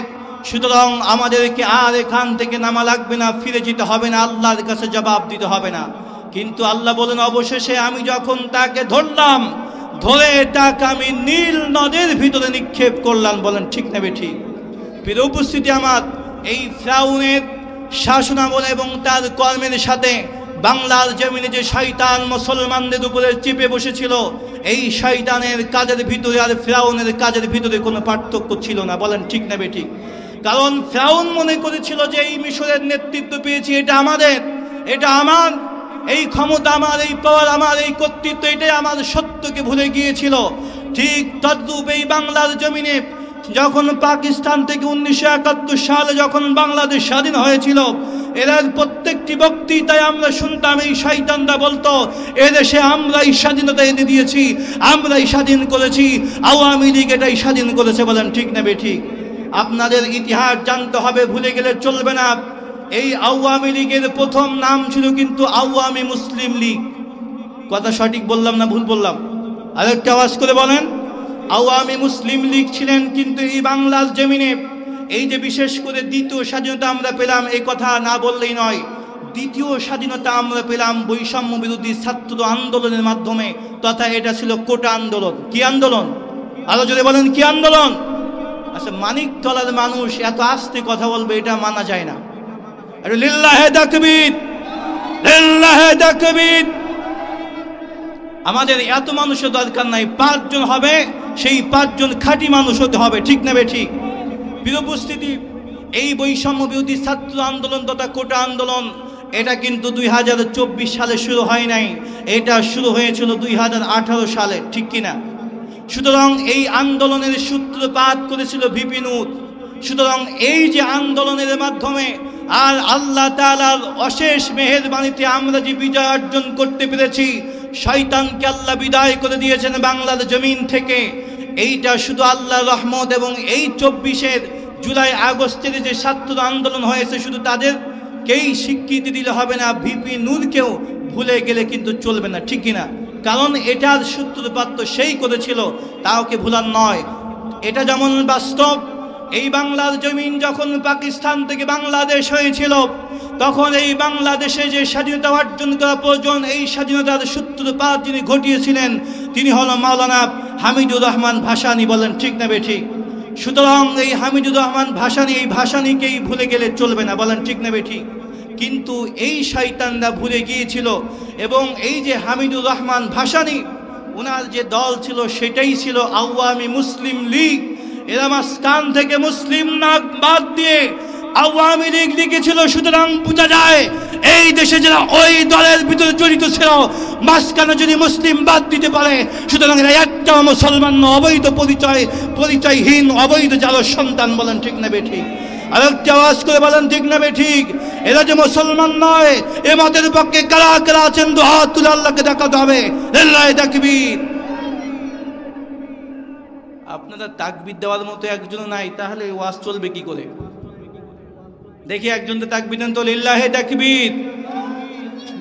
সুতরাং আমাদেরকে আর এখান থেকে নামা লাগবে না, ফিরে যেতে হবে না, আল্লাহর কাছে জবাব দিতে হবে না। কিন্তু আল্লাহ বলেন অবশেষে আমি যখন তাকে ধরলাম, ধরে তাকে আমি নীল নদের ভিতরে নিক্ষেপ করলাম। বলেন ঠিক না বেঠিক? প্রিয় উপস্থিতি আমার, এই ফিরআউনের শাসনামলে এবং তার কর্মের সাথে বাংলার জমিনে যে শয়তান মুসলমানদের উপরে চেপে বসেছিল, এই শয়তানের কাজের ভিতরে আর ফিরআউনের কাজের ভিতরে কোনো পার্থক্য ছিল না। বলেন ঠিক না বেঠিক? কারণ ফিরআউন মনে করেছিল যে এই মিশরের নেতৃত্ব পেয়েছি, এটা আমাদের, এটা আমার, এই ক্ষমতা আমার, এই পাওয়ার আমার, এই কর্তৃত্ব, এটাই আমার, সত্যকে ভুলে গিয়েছিল। ঠিক তদ্রূপ এই বাংলার জমিনে যখন পাকিস্তান থেকে 1971 সালে যখন বাংলাদেশ স্বাধীন হয়েছিল, এরা প্রত্যেকটি বক্তৃতায় আমরা শুনতাম এই শয়তানরা বলতো এদেশে আমরাই স্বাধীনতা এনে দিয়েছি, আমরাই স্বাধীন করেছি, আওয়ামী লীগ এটাই স্বাধীন করেছে। বলেন ঠিক না বেঠিক? আপনাদের ইতিহাস জানতে হবে, ভুলে গেলে চলবে না। এই আওয়ামী লীগের প্রথম নাম ছিল কিন্তু আওয়ামী মুসলিম লীগ। কথা সঠিক বললাম না ভুল বললাম? আরেকটা আওয়াজ করে বলেন। আওয়ামী মুসলিম লীগ ছিলেন, কিন্তু এই বাংলার জমিনে এই যে বিশেষ করে দ্বিতীয় স্বাধীনতা আমরা পেলাম, এই কথা না বললেই নয়। দ্বিতীয় স্বাধীনতা আমরা পেলাম বৈষম্য বিরোধী ছাত্র আন্দোলনের মাধ্যমে, তথা এটা ছিল কোটা আন্দোলন। কি আন্দোলন? আরো যদি বলেন কি আন্দোলন? আচ্ছা, মানিকতলার মানুষ এত আস্তে কথা বলবে, এটা মানা যায় না। লিল্লাহে তাকবীর, লিল্লাহে তাকবীর। আমাদের এত মানুষের দরকার নাই, 5 জন হবে, সেই 5 জন খাঁটি মানুষ হতে হবে। ঠিক না বেঠিক? প্রিয় উপস্থিতি, এই বৈষম্য বিরোধী ছাত্র আন্দোলন তথা কোটা আন্দোলন, এটা কিন্তু 2024 সালে শুরু হয় নাই, এটা শুরু হয়েছিল 2018 সালে। ঠিক কিনা? সুতরাং এই আন্দোলনের সূত্রপাত করেছিল ভিপি নূর। সুতরাং এই যে আন্দোলনের মাধ্যমে আর আল্লাহ তাআলার অশেষ মেহেরবানিতে আমরা যে বিজয় অর্জন করতে পেরেছি, শয়তানকে আল্লাহ বিদায় করে দিয়েছেন বাংলার জমিন থেকে, এইটা শুধু আল্লাহর রহমত। এবং এই 24 জুলাই আগস্টের যে ছাত্র আন্দোলন হয়েছে, শুধু তাদেরকেই স্বীকৃতি দিলে হবে না, ভিপি নূরকেও ভুলে গেলে কিন্তু চলবে না। ঠিক কিনা? কারণ এটার সূত্রপাত তো সেই করেছিল, তাওকে ভুলার নয়। এটা যেমন বাস্তব, এই বাংলার জমিন যখন পাকিস্তান থেকে বাংলাদেশ হয়েছিল, তখন এই বাংলাদেশে যে স্বাধীনতা অর্জন করা প্রয়োজন, এই স্বাধীনতার সূত্রপাত যিনি ঘটিয়েছিলেন, তিনি হল মাওলানা হামিদুর রহমান ভাসানী। বলেন ঠিক না বেঠিক? সুতরাং এই হামিদুর রহমান ভাসানী, এই ভাসানীকেই ভুলে গেলে চলবে না। বলেন ঠিক না বেঠিক? কিন্তু এই শয়তানরা ভুলে গিয়েছিল, এবং এই যে হামিদুর রহমান ভাসানী, ওনার যে দল ছিল সেটাই ছিল আওয়ামী মুসলিম লীগ। এরা মাঝখান থেকে মুসলিম নাক বাদ দিয়ে আওয়ামী লীগ লিখেছিল। সুতরাং বোঝা যায় এই দেশে যারা ওই দলের ভিতরে জড়িত ছিল, মাঝখানে যদি মুসলিম বাদ দিতে পারে, সুতরাং এরা একটা মুসলমান অবৈধ পরিচয়হীন অবৈধ যারা সন্তান। বলেন ঠিক না বেঠিক? আরেকটি আওয়াজ করে বলেন ঠিক না ঠিক? এরা যে মুসলমান নয়, এ মতের পক্ষে কারা কারা আছেন দুহাত তুলে আল্লাহকে দেখাতে হবে। লিল্লাহি তাকবীর। আপনারা তাকবীর দেওয়ার মতো একজন নাই, তাহলে ওয়াজ চলবে কি করে? দেখি একজন তো তাকবীর দেন তো। লিল্লাহি তাকবীর,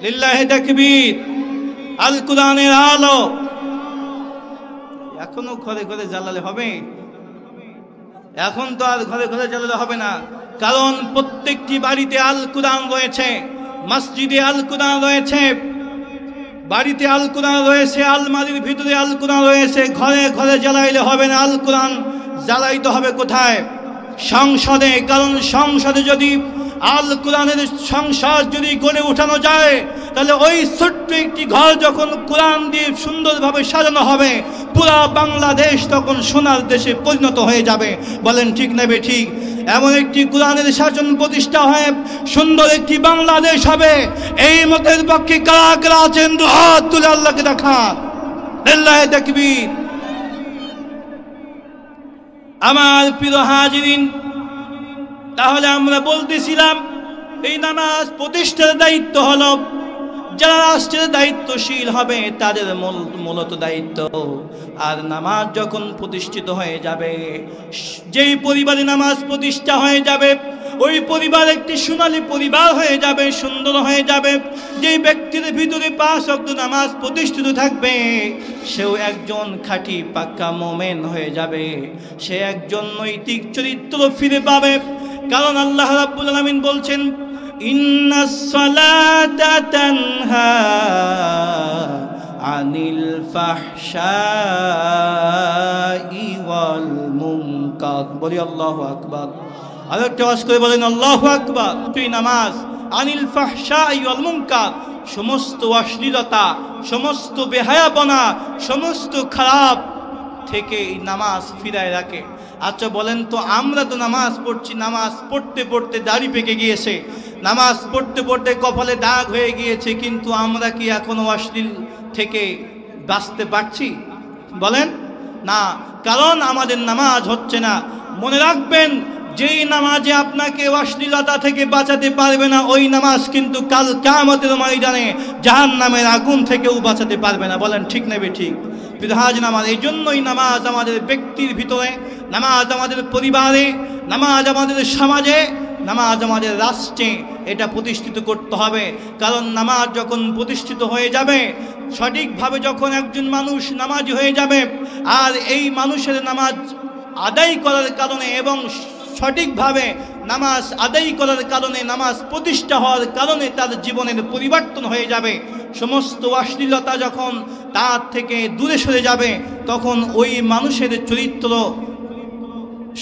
লিল্লাহি তাকবীর। আল কোরআনের আলো এখনো ঘরে ঘরে জ্বালালে হবে? এখন তো আর ঘরে ঘরে জ্বালালে হবে না, কারণ প্রত্যেকটি বাড়িতে আল কোরআন রয়েছে, মসজিদে আল কোরআন রয়েছে, বাড়িতে আল কোরআন রয়েছে, আলমারির ভিতরে আল কোরআন রয়েছে। ঘরে ঘরে জ্বালাইলে হবে না, আল কোরআন জ্বালাইতে হবে কোথায়? সংসদে। কারণ সংসদে যদি আল কোরআনের সংসদ যদি গড়ে উঠানো যায়, তাহলে ওই ছোট্ট একটি ঘর যখন কোরআন দিয়ে সুন্দরভাবে সাজানো হবে, পুরা বাংলাদেশ তখন সোনার দেশে পরিণত হয়ে যাবে। বলেন ঠিক না ঠিক? এমন একটি কোরআনের শাসন প্রতিষ্ঠা হয়ে সুন্দর একটি বাংলাদেশ হবে। এই মতের পক্ষে কারা কারা আছেন দুহাত তুলে আল্লাহকে দেখান। লিল্লাহি তাকবীর। আমার প্রিয় হাজিরিন, তাহলে আমরা বলতেছিলাম এই নামাজ প্রতিষ্ঠার দায়িত্ব হলো যারা রাষ্ট্রের দায়িত্বশীল হবে তাদের মূলত দায়িত্ব। আর নামাজ যখন প্রতিষ্ঠিত হয়ে যাবে, যেই পরিবারে নামাজ প্রতিষ্ঠা হয়ে যাবে, ওই পরিবার একটি সোনালী পরিবার হয়ে যাবে, সুন্দর হয়ে যাবে। যেই ব্যক্তির ভিতরে 5 ওয়াক্ত নামাজ প্রতিষ্ঠিত থাকবে, সেও একজন খাঁটি পাক্কা মুমিন হয়ে যাবে, সে একজন নৈতিক চরিত্র ফিরে পাবে। কারণ আল্লাহ রাব্বুল আলামিন বলছেন, ইন্নাস সালাতা তানহা আনিল ফাহশাই ওয়াল মুনকার। বলি আল্লাহু আকবার। আরেকটা আওয়াজ করে বলেন আল্লাহু আকবার। তুই নামাজ আনিল ফাহশাই ওয়াল মুনকার, সমস্ত অশ্লীলতা, সমস্ত বেহায়াপনা, সমস্ত খারাপ থেকে এই নামাজ ফিরায় রাখে। আচ্ছা বলেন তো, আমরা তো নামাজ পড়ছি, নামাজ পড়তে পড়তে দাড়ি পেকে গিয়েছে, নামাজ পড়তে পড়তে কপালে দাগ হয়ে গিয়েছে, কিন্তু আমরা কি এখনো অশ্লীল থেকে বাঁচতে পারছি? বলেন না, কারণ আমাদের নামাজ হচ্ছে না। মনে রাখবেন, যেই নামাজে আপনাকে অশ্লীলতা থেকে বাঁচাতে পারবে না, ওই নামাজ কিন্তু কাল কিয়ামতের ময়দানে জাহান্নামের আগুন থেকেও বাঁচাতে পারবে না। বলেন ঠিক নেবে ঠিক? বিধাজ নামাজ, এই জন্যই নামাজ আমাদের ব্যক্তির ভিতরে, নামাজ আমাদের পরিবারে, নামাজ আমাদের সমাজে, নামাজ আমাদের রাষ্ট্রে এটা প্রতিষ্ঠিত করতে হবে। কারণ নামাজ যখন প্রতিষ্ঠিত হয়ে যাবে, সঠিকভাবে যখন একজন মানুষ নামাজি হয়ে যাবে, আর এই মানুষের নামাজ আদায় করার কারণে এবং সঠিকভাবে নামাজ আদায় করার কারণে, নামাজ প্রতিষ্ঠা হওয়ার কারণে তার জীবনের পরিবর্তন হয়ে যাবে। সমস্ত অশ্লীলতা যখন তার থেকে দূরে সরে যাবে, তখন ওই মানুষের চরিত্র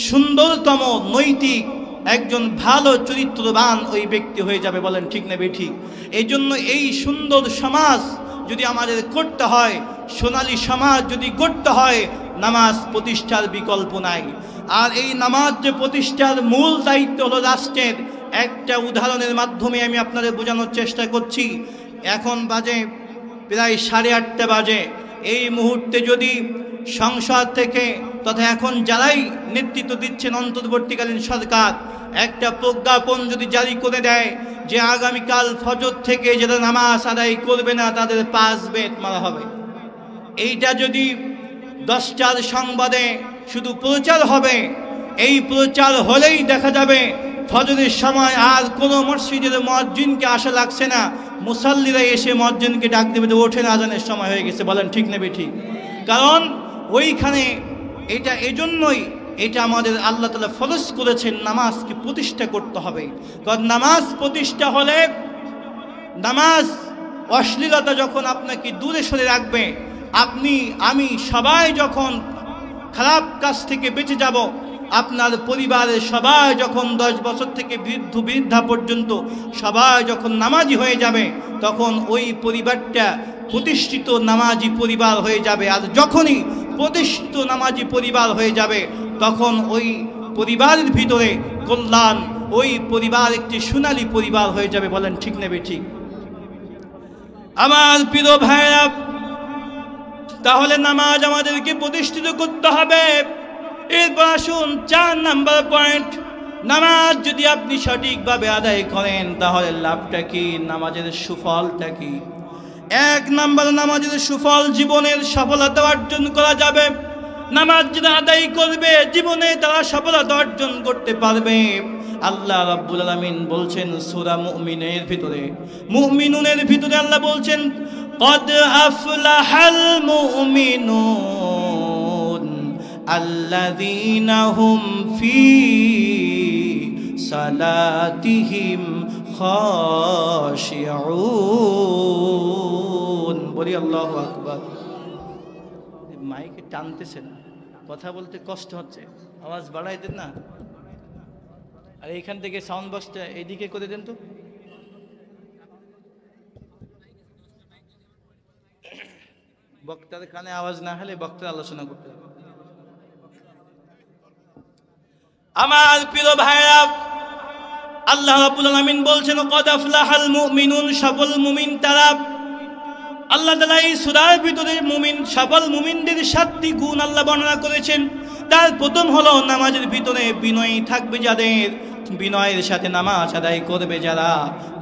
সুন্দরতম, নৈতিক, একজন ভালো চরিত্রবান ওই ব্যক্তি হয়ে যাবে। বলেন ঠিক না ঠিক? এই জন্য এই সুন্দর সমাজ যদি আমাদের করতে হয়, সোনালী সমাজ যদি করতে হয়, নামাজ প্রতিষ্ঠার বিকল্প নাই। আর এই নামাজ যে প্রতিষ্ঠার মূল দায়িত্ব হলো রাষ্ট্রের। একটা উদাহরণের মাধ্যমে আমি আপনাদের বোঝানোর চেষ্টা করছি। এখন বাজে প্রায় 8:30 বাজে। এই মুহূর্তে যদি সংসদ থেকে তথা এখন যারাই নেতৃত্ব দিচ্ছেন অন্তর্বর্তীকালীন সরকার, একটা প্রজ্ঞাপন যদি জারি করে দেয় যে আগামীকাল ফজর থেকে যারা নামাজ আদায় করবে না তাদের 5 বেত মারা হবে, এইটা যদি 10টার সংবাদে শুধু প্রচার হবে, এই প্রচার হলেই দেখা যাবে ফজরের সময় আর কোনো মসজিদের মুয়াজ্জিনকে আসা লাগছে না, মুসাল্লিরা এসে মুয়াজ্জিনকে ডাক দেবে, ওঠেন আজানের সময় হয়ে গেছে। বলেন ঠিক নেবে ঠিক? কারণ ওইখানে এটা এজন্যই এটা আমাদের আল্লাহ তাআলা ফরজ করেছেন, নামাজকে প্রতিষ্ঠা করতে হবে। কারণ নামাজ প্রতিষ্ঠা হলে, নামাজ অশ্লীলতা যখন আপনাকে দূরে সরে রাখবে, আপনি আমি সবাই যখন খারাপ কাজ থেকে বেঁচে যাব, আপনার পরিবারের সবাই যখন 10 বছর থেকে বৃদ্ধা পর্যন্ত সবাই যখন নামাজি হয়ে যাবে, তখন ওই পরিবারটা প্রতিষ্ঠিত নামাজি পরিবার হয়ে যাবে। আর যখনই প্রতিষ্ঠিত নামাজি পরিবার হয়ে যাবে, তখন ওই পরিবারের ভিতরে কল্যাণ, ওই পরিবার একটি সোনালী পরিবার হয়ে যাবে। বলেন ঠিক নেবে ঠিক? আমার প্রিয় ভাইরা, তাহলে নামাজ আমাদেরকে প্রতিষ্ঠিত করতে হবে। এরপর আসুন 4 নাম্বার পয়েন্ট, নামাজ যদি আপনি সঠিকভাবে আদায় করেন তাহলে লাভটা কি, নামাজের সুফলটা কি? এক নাম্বার, নামাজের সুফল, জীবনের সফলতা অর্জন করা যাবে। নামাজ যারা আদায় করবে জীবনে তারা সফলতা অর্জন করতে পারবে। আল্লাহ রাব্বুল আলামিন বলছেন সূরা মুমিনের ভিতরে, মুমিনুনের ভিতরে আল্লাহ বলছেন কদ আফলাহাল মুমিনুন আল্লাযীনা হুম ফি সালাতিহিম খাশিউন। বলি আল্লাহু আকবার। মাইকে টানতেছে না, কথা বলতে কষ্ট হচ্ছে, আওয়াজ বাড়াই দেন না। আর এইখান থেকে সাউন্ড বক্সটা এইদিকে করে দেন তো। বক্তার কানে আওয়াজ না হলে বক্তার আলোচনা করতে হবে। আমার প্রিয় ভাইরা, আল্লাহ রাব্বুল আলামিন বলছেন কদ আফলাহাল মুমিনুন, সফল মুমিন তারা। আল্লাহ তাআলা এই সূরার ভিতরে মুমিন, সফল মুমিনদের 7টি গুণ আল্লাহ বর্ণনা করেছেন। তার প্রথম হলো নামাজের ভিতরে বিনয় থাকবে যাদের, বিনয়ের সাথে নামাজ আদায় করবে যারা,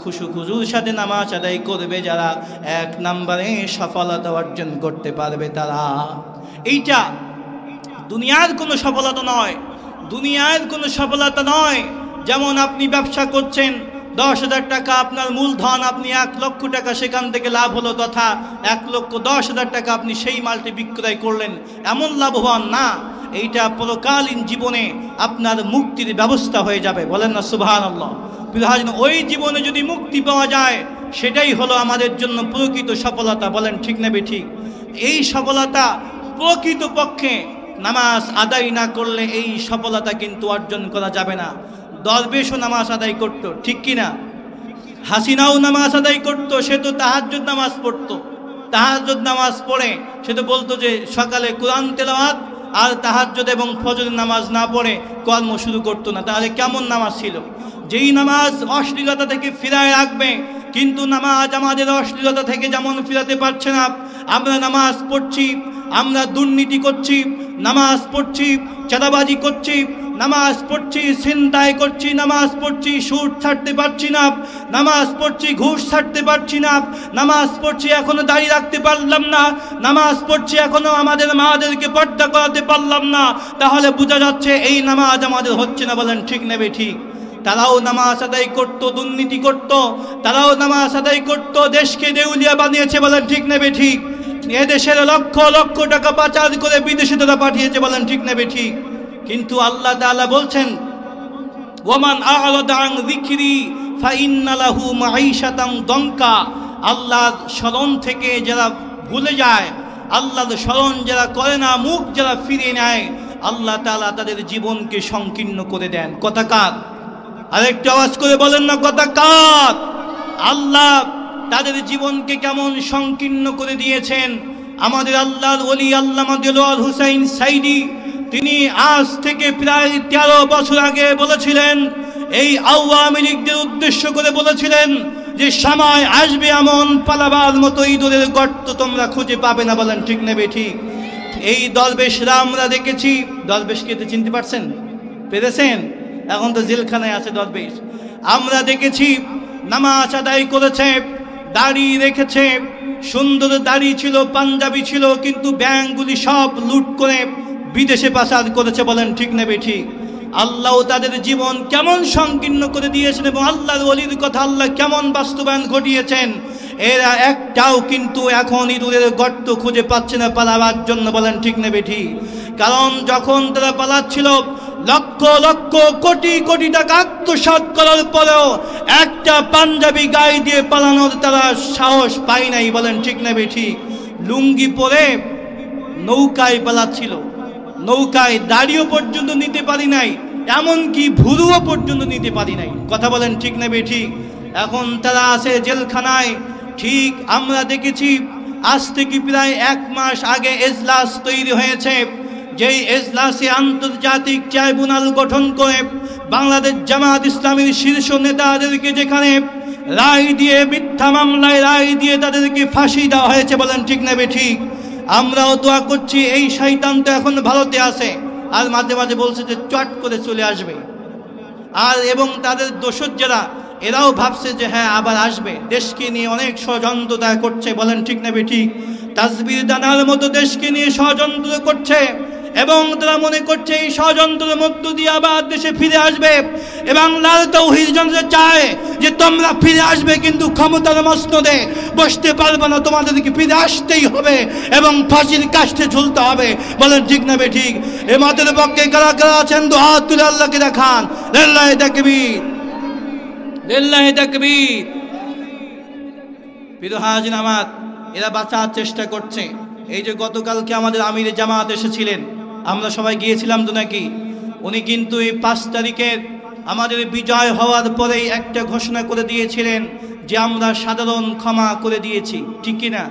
খুশুর সাথে নামাজ আদায় করবে যারা, এক নম্বরে সফলতা অর্জন করতে পারবে তারা। এইটা দুনিয়ার কোনো সফলতা নয়, দুনিয়ার কোনো সফলতা নয়। যেমন আপনি ব্যবসা করছেন, 10,000 টাকা আপনার মূলধন, আপনি 1 লক্ষ টাকা সেখান থেকে লাভ হলো, তথা 1,10,000 টাকা আপনি সেই মালটি বিক্রয় করলেন, এমন লাভবান না। এইটা পরকালীন জীবনে আপনার মুক্তির ব্যবস্থা হয়ে যাবে। বলেন না সুবহানাল্লাহ। ওই জীবনে যদি মুক্তি পাওয়া যায় সেটাই হলো আমাদের জন্য প্রকৃত সফলতা। বলেন ঠিক না বেঠিক? এই সফলতা প্রকৃত পক্ষে নামাজ আদায় না করলে এই সফলতা কিন্তু অর্জন করা যাবে না। দরবেশও নামাজ আদায় করতো, ঠিক কিনা? হাসিনাও নামাজ আদায় করতো, সে তো তাহাজ্জুদ নামাজ পড়তো। তাহাজ্জুদ নামাজ পড়ে সে তো বলতো যে সকালে কোরআন তেলাওয়াত আর তাহাজ্জুদ এবং ফজরের নামাজ না পড়ে কর্ম শুরু করতো না। তাহলে কেমন নামাজ ছিল? যেই নামাজ অশ্লীলতা থেকে ফিরায় রাখবে, কিন্তু নামাজ আমাদের অশ্লীলতা থেকে যেমন ফিরাতে পারছে না। আমরা নামাজ পড়ছি, আমরা দুর্নীতি করছি, নামাজ পড়ছি চাঁদাবাজি করছি, নামাজ পড়ছি ছিনতাই করছি, নামাজ পড়ছি সুদ ছাড়তে পারছি না, নামাজ পড়ছি ঘুষ ছাড়তে পারছি না, নামাজ পড়ছি এখনো দাঁড়িয়ে রাখতে পারলাম না, নামাজ পড়ছি এখনো আমাদের মাদেরকে পর্দা করাতে পারলাম না। তাহলে বোঝা যাচ্ছে এই নামাজ আমাদের হচ্ছে না। বলেন ঠিক নেবে ঠিক? তারাও নামাজ আদায় করতো, দুর্নীতি করতো, তারাও নামাজ আদায় করতো, দেশকে দেউলিয়া বানিয়েছে। বলেন ঠিক নেবে ঠিক? এদেশের লক্ষ লক্ষ টাকা পাচার করে বিদেশে তারা পাঠিয়েছে। বলেন ঠিক নেবে ঠিক? কিন্তু আল্লাহ তাআলা বলছেন ওয়ামান আ'রাদা আন যিকরি ফাইন্না লাহু মাঈশাতান দনকা। আল্লাহর স্মরণ থেকে যারা ভুলে যায়, আল্লাহর স্মরণ যারা করে না, মুখ যারা ফিরিয়ে নেয়, আল্লাহ তাআলা তাদের জীবনকে সংকীর্ণ করে দেন। কথা কার? আরেকটু আওয়াজ করে বলেন না, কথা কার? আল্লাহ তাদের জীবনকে কেমন সংকীর্ণ করে দিয়েছেন। আমাদের আল্লাহর ওলি আল্লামা দেলোয়ার হুসাইন সাইদি, তিনি আজ থেকে প্রায় 13 বছর আগে বলেছিলেন, এই আওয়ামী লীগদের উদ্দেশ্য করে বলেছিলেন যে সময় আসবে এমন পালাবার মতো ইঁদুরের গর্ত তোমরা খুঁজে পাবে না। বলেন ঠিক নেবে ঠিক? এই দরবেশরা আমরা দেখেছি। দরবেশকে তো চিনতে পারছেন, পেরেছেন? এখন তো জেলখানায় আছে দরবেশ। আমরা দেখেছি নামাজ আদায় করেছে, দাড়ি রেখেছে, সুন্দর দাড়ি ছিল, পাঞ্জাবি ছিল, কিন্তু ব্যাংকগুলি সব লুট করে বিদেশে পাচার করেছে। বলেন ঠিক নেবে ঠিক? আল্লাহ তাদের জীবন কেমন সংকীর্ণ করে দিয়েছেন এবং আল্লাহর ওলির কথা আল্লাহ কেমন বাস্তবায়ন ঘটিয়েছেন। এরা একটাও কিন্তু এখন ইঁদুরের গর্ত খুঁজে পাচ্ছে না পালাবার জন্য। বলেন ঠিক নেবে ঠিক? কারণ যখন তারা পালাচ্ছিল লক্ষ লক্ষ কোটি কোটি টাকা আত্মসাৎ করার পরেও একটা পাঞ্জাবি গায়ে দিয়ে পালানোর তারা সাহস পায় নাই। বলেন ঠিক নেবে ঠিক? লুঙ্গি পরে নৌকায় পালাচ্ছিল, নৌকায় দাড়িও পর্যন্ত নিতে পারি নাই, এমনকি ভুরুও পর্যন্ত নিতে পারি নাই। কথা বলেন ঠিক নেবে ঠিক? এখন তারা আছে জেলখানায়। ঠিক আমরা দেখেছি আজ থেকে প্রায় 1 মাস আগে এজলাস তৈরি হয়েছে, যেই এজলাসে আন্তর্জাতিক ট্রাইব্যুনাল গঠন করে বাংলাদেশ জামাত ইসলামীর শীর্ষ নেতাদেরকে যেখানে রায় দিয়ে, মিথ্যা মামলায় রায় দিয়ে তাদেরকে ফাঁসি দেওয়া হয়েছে। বলেন ঠিক নেবে ঠিক? আমরাও দোয়া করছি, এই শয়তান তো এখন ভারতে আছে আর মাঝে মাঝে বলছে যে চট করে চলে আসবে। আর এবং তাদের দোসর যারা এরাও ভাবছে যে হ্যাঁ আবার আসবে, দেশকে নিয়ে অনেক ষড়যন্ত্র তারা করছে, বলেন ঠিক না বেঠিক? তাসবির দানার মতো দেশকে নিয়ে ষড়যন্ত্র করছে এবং তারা মনে করছে এই ষড়যন্ত্রের মধ্য দিয়ে আবার দেশে ফিরে আসবে। এবং লাল তাওহীদ জনতা চায় যে তোমরা ফিরে আসবে, কিন্তু ক্ষমতার মসনদে বসতে পারবে না, তোমাদেরকে ফিরে আসতেই হবে এবং ফাঁসির কাষ্ঠে ঝুলতে হবে, বলেন ঠিক না বেঠিক? এ মাতের পক্ষে কারা কারা আছেন দু হাত তুলে আল্লাহকে দেখান। লিল্লাহি তাকবীর, লিল্লাহি তাকবীর। প্রিয় হাজির আমার, এরা বাঁচার চেষ্টা করছে। এই যে গতকালকে আমাদের আমির জামাত এসেছিলেন, আমরা সবাই গিয়েছিলাম তো নাকি? উনি কিন্তু এই 5 তারিখের আমাদের বিজয় হওয়ার পরেই একটা ঘোষণা করে দিয়েছিলেন যে আমরা সাধারণ ক্ষমা করে দিয়েছি, ঠিক কিনা?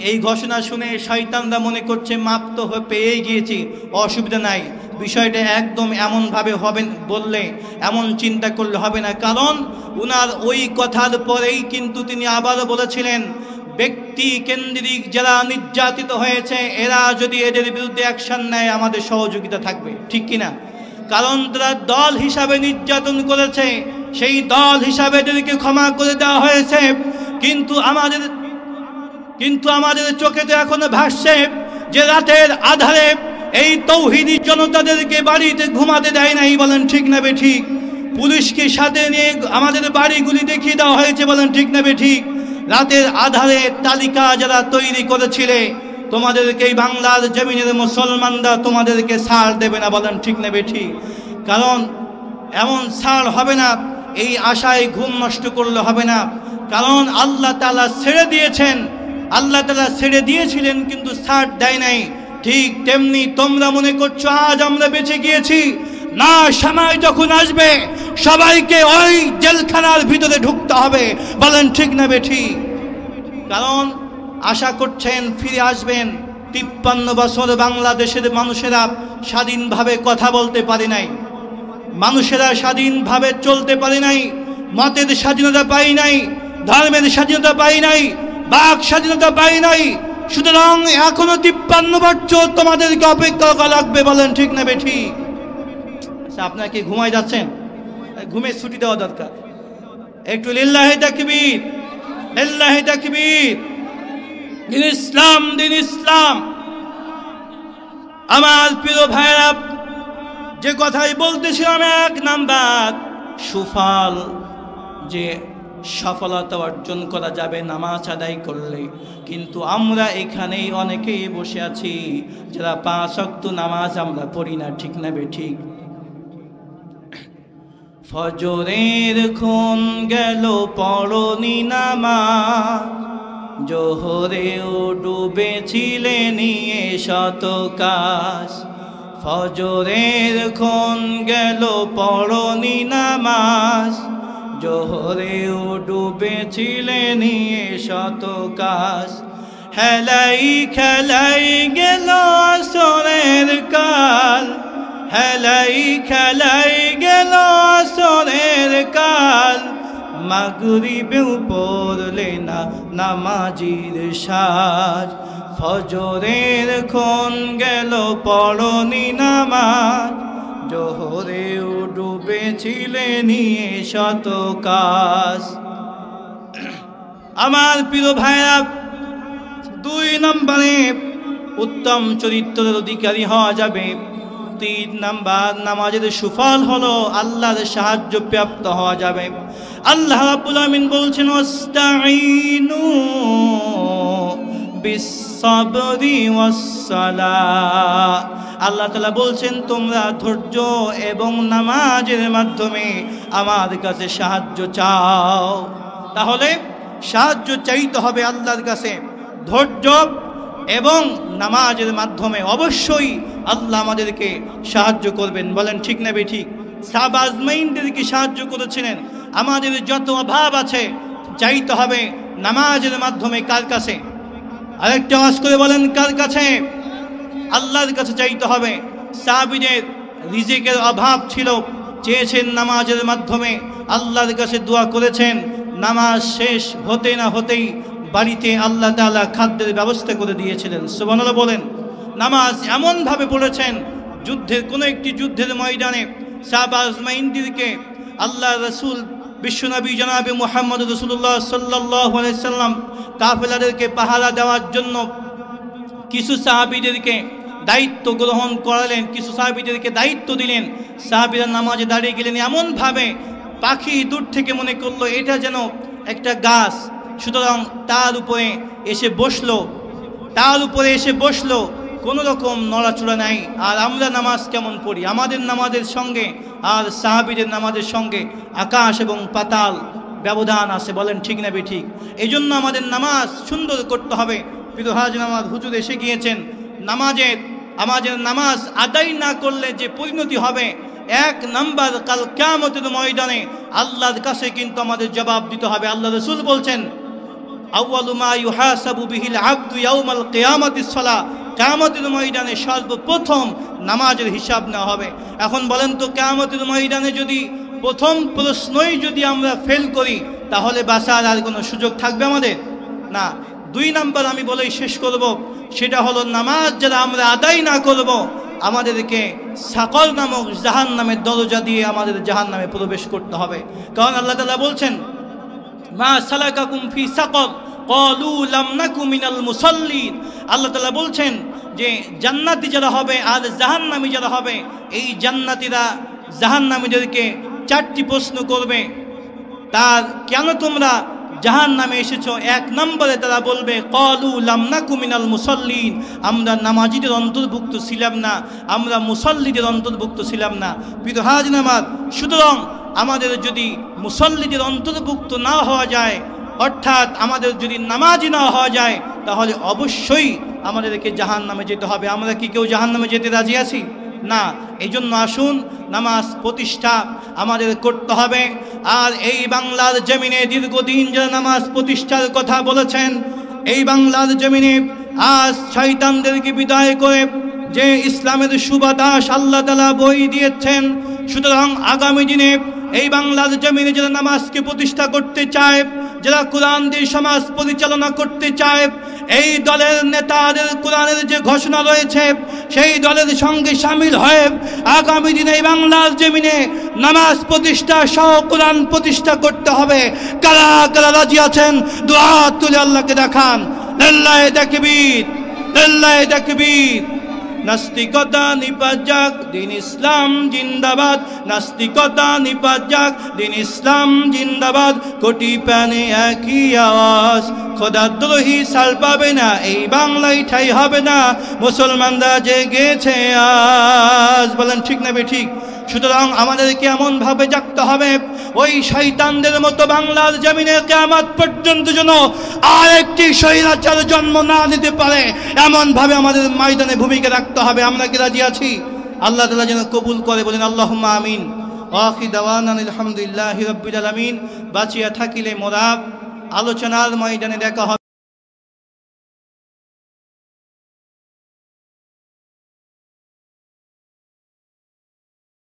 এই ঘোষণা শুনে শয়তানরা মনে করছে মাপ তো পেয়েই গিয়েছি, অসুবিধা নাই। বিষয়টা একদম এমনভাবে হবে বললে, এমন চিন্তা করলে হবে না, কারণ উনার ওই কথার পরেই কিন্তু তিনি আবারও বলেছিলেন ব্যক্তি কেন্দ্রিক যারা নির্যাতিত হয়েছে এরা যদি এদের বিরুদ্ধে অ্যাকশন নেয় আমাদের সহযোগিতা থাকবে, ঠিক কিনা? কারণ তারা দল হিসাবে নির্যাতন করেছে, সেই দল হিসাবে এদেরকে ক্ষমা করে দেওয়া হয়েছে। কিন্তু আমাদের চোখে তো এখনো ভাসছে যে রাতের আধারে এই তৌহিদি জনতাদেরকে বাড়িতে ঘুমাতে দেয় নাই, বলেন ঠিক না বেঠিক? পুলিশকে সাথে নিয়ে আমাদের বাড়িগুলি দেখিয়ে দেওয়া হয়েছে, বলেন ঠিক না বেঠিক? রাতের আধারে তালিকা যারা তৈরি করেছিলে তোমাদেরকে এই বাংলার জমিনের মুসলমানরা তোমাদেরকে ছাড় দেবে না, বলেন ঠিক না বেঠিক? কারণ এমন ছাড় হবে না, এই আশায় ঘুম নষ্ট করলে হবে না। কারণ আল্লাহ তাআলা ছেড়ে দিয়েছেন, আল্লাহ তাআলা ছেড়ে দিয়েছিলেন কিন্তু ছাড় দেয় নাই। ঠিক তেমনি তোমরা মনে করছো আজ আমরা বেঁচে গিয়েছি, না, সময় যখন আসবে সবাইকে ওই জেলখানার ভিতরে ঢুকতে হবে, বলেন ঠিক না বেঠিক? কারণ আশা করছেন ফিরে আসবেন। 53 বছর বাংলাদেশের মানুষেরা স্বাধীনভাবে কথা বলতে পারে নাই, মানুষেরা স্বাধীনভাবে চলতে পারে নাই, মতের স্বাধীনতা পাই নাই, ধর্মের স্বাধীনতা পাই নাই, বাক স্বাধীনতা পাই নাই। সুতরাং এখনো 53 বছর তোমাদেরকে অপেক্ষা করা লাগবে, বলেন ঠিক না বেঠিক? আপনারা কি ঘুমায় যাচ্ছেন? ঘুমে ছুটি দেওয়া দরকার। একটু লিল্লাহি তাকবীর, লিল্লাহি তাকবীর। দিন ইসলাম, দিন ইসলাম। আমার প্রিয় ভাইরা, যে কথাই বলতেছিলাম, 1 নাম্বার সুফল, যে সফলতা অর্জন করা যাবে নামাজ আদায় করলে। কিন্তু আমরা এখানেই অনেকেই বসে আছি যারা 5 ওয়াক্ত নামাজ আমরা পড়ি না, ঠিক না বেঠিক? ফজরের খুন গেল পড়নি নামাজ, জোহরেও ডুবেছিলে নিয়ে শত কাজ। ফজরের খুন গেল পড়নি নামাজ, জোহরেও ডুবেছিলে নিয়ে শত কাজ। হেলাই খেলাই গেল আসরের কাল, হেলাই খেলাই গেল আসরের কাল। মাগরিবেও পড়লে না নামাজির সাজ, ফজরের খুন গেল পড়নি নামাজ, জোহরেও ডুবেছিলে নিয়ে শত কাজ। আমার প্রিয় ভাইরা, 2 নম্বরে উত্তম চরিত্রের অধিকারী হওয়া যাবে। 3 নাম্বার নামাজের সুফল হলো আল্লাহর সাহায্য প্রাপ্ত হওয়া যাবে। আল্লাহ রাব্বুল আমিন বলছেন ওয়াস্তাঈনু বিস-সাবরি ওয়াস-সালাহ। আল্লাহ তাআলা বলছেন তোমরা ধৈর্য এবং নামাজের মাধ্যমে আমার কাছে সাহায্য চাও। তাহলে সাহায্য চাইতে হবে আল্লাহর কাছে ধৈর্য এবং নামাজের মাধ্যমে। অবশ্যই আল্লাহ আমাদেরকে সাহায্য করবেন, বলেন ঠিক না বেঠিক? সাহাবা আজমাইনদেরকে সাহায্য করেছিলেন। আমাদের যত অভাব আছে চাইতে হবে নামাজের মাধ্যমে। কার কাছে? আরেকটা আওয়াজ করে বলেন, কার কাছে? আল্লাহর কাছে চাইতে হবে। সাহাবীদের রিজিকের অভাব ছিল, চেয়েছেন নামাজের মাধ্যমে, আল্লাহর কাছে দোয়া করেছেন। নামাজ শেষ হতে না হতেই বাড়িতে আল্লাহ তাআলা খাদ্যের ব্যবস্থা করে দিয়েছিলেন। সুবহানাল্লাহ বলেন। নামাজ এমনভাবে পড়েছেন, যুদ্ধের কোনো একটি যুদ্ধের ময়দানে সাহাবা আজমাইনদেরকে আল্লাহ রসুল বিশ্বনবী জনাবে মুহাম্মদ রাসূলুল্লাহ সাল্লাল্লাহু আলাইহি সাল্লাম কাফেলাদেরকে পাহারা দেওয়ার জন্য কিছু সাহাবীদেরকে দায়িত্ব গ্রহণ করালেন, কিছু সাহাবীদেরকে দায়িত্ব দিলেন। সাহাবীরা নামাজে দাঁড়িয়ে গেলেন এমনভাবে পাখি দূর থেকে মনে করলো এটা যেন একটা গাছ, সুতরাং তার উপরে এসে বসলো, কোনো রকম নড়াচড়া নাই। আর আমরা নামাজ কেমন পড়ি, আমাদের নামাজের সঙ্গে আর সাহাবীদের নামাজের সঙ্গে আকাশ এবং পাতাল ব্যবধান আছে, বলেন ঠিক না বেঠিক? এই জন্য আমাদের নামাজ সুন্দর করতে হবে। প্রিয় হাজির নামাজ হুজুর এসে গিয়েছেন, আমাদের নামাজ আদায় না করলে যে পরিণতি হবে, 1 নাম্বার কাল কিয়ামতের ময়দানে আল্লাহর কাছে কিন্তু আমাদের জবাব দিতে হবে। আল্লাহ রাসূল বলছেন আউয়ালু মা ইউহাসাবু বিহিল আবদু ইয়াউমাল কিয়ামাতিস সালাহ, কিয়ামতের ময়দানে সর্বপ্রথম নামাজের হিসাব নেওয়া হবে। এখন বলেন তো, কিয়ামতের ময়দানে যদি প্রথম প্রশ্নই যদি আমরা ফেল করি তাহলে বাঁচার আর কোনো সুযোগ থাকবে আমাদের? না। 2 নাম্বার আমি বলেই শেষ করব, সেটা হলো নামাজ যারা আমরা আদায় না করব আমাদেরকে সাকর নামক জাহান্নামের দরজা দিয়ে আমাদের জাহান্নামে প্রবেশ করতে হবে। কারণ আল্লাহ তাআলা বলছেন মা সালাকাকুম ফি সাকর ক্বালু লাম নাকু মিনাল মুসাল্লিন। আল্লাহ তাআলা বলছেন যে জান্নাতি যারা হবে আর জাহান্নামী যারা হবে, এই জান্নাতীরা জাহান্নামীদেরকে 4টি প্রশ্ন করবে, তার কেন তোমরা জাহান্নামে এসেছো? 1 নম্বরে তারা বলবে ক্বালু লাম নাকু মিনাল মুসাল্লিন, আমরা নামাজীদের অন্তর্ভুক্ত ছিলাম না, আমরা মুসাল্লিদের অন্তর্ভুক্ত ছিলাম না। প্রিয় হাজির নামাজ, সুতরাং আমাদের যদি মুসাল্লিদের অন্তর্ভুক্ত না হওয়া যায়, অর্থাৎ আমাদের যদি নামাজি না হওয়া যায়, তাহলে অবশ্যই আমাদেরকে জাহান্নামে যেতে হবে। আমরা কি কেউ জাহান্নামে যেতে রাজি আছি? না। এই জন্য আসুন নামাজ প্রতিষ্ঠা আমাদের করতে হবে। আর এই বাংলার জমিনে দীর্ঘদিন যারা নামাজ প্রতিষ্ঠার কথা বলেছেন, এই বাংলার জমিনে আজ শয়তানদেরকে বিদায় করে যে ইসলামের সুবাতাস আল্লাহ তাআলা বই দিয়েছেন, সুতরাং আগামী দিনে এই বাংলার জমিনে যারা নামাজকে প্রতিষ্ঠা করতে চায়, যারা কোরআন দিয়ে সমাজ পরিচালনা করতে চায়, এই দলের নেতাদের কোরআনের যে ঘোষণা রয়েছে সেই দলের সঙ্গে শামিল হয়ে আগামী দিনে এই বাংলার জমিনে নামাজ প্রতিষ্ঠা সহ কোরআন প্রতিষ্ঠা করতে হবে। কারা কারা রাজি আছেন দুআ তুলে আল্লাহকে দেখান। লিল্লাহি তাকবীর, লিল্লাহি তাকবীর। নাস্তিকতা নিপাত যাক, দিন ইসলাম জিন্দাবাদ। নাস্তিকতা নিপাত যাক, দিন ইসলাম জিন্দাবাদ। কোটি প্রাণে একই আওয়াজ, খোদাদ্রোহী সাল পাবে না, এই বাংলায় ঠাই হবে না, মুসলমানরা জেগেছে আজ, বলেন ঠিক না বেঠিক? সুতরাং আমাদেরকে এমনভাবে জাগতে হবে ওই শয়তানদের মতো বাংলার জমিনে কিয়ামত পর্যন্ত যেন আর একটি স্বৈরাচার জন্ম না নিতে পারে, এমনভাবে আমাদের ময়দানে ভূমিকা রাখতে হবে। আমরা কি রাজি আছি? আল্লাহ তাআলা যেন কবুল করে, বলেন আল্লাহুম্মা আমিন। আখির দাওয়ানা আলহামদুলিল্লাহি রাব্বিল আলামিন। বাঁচিয়া থাকিলে মোরা আলোচনার ময়দানে দেখা হবে।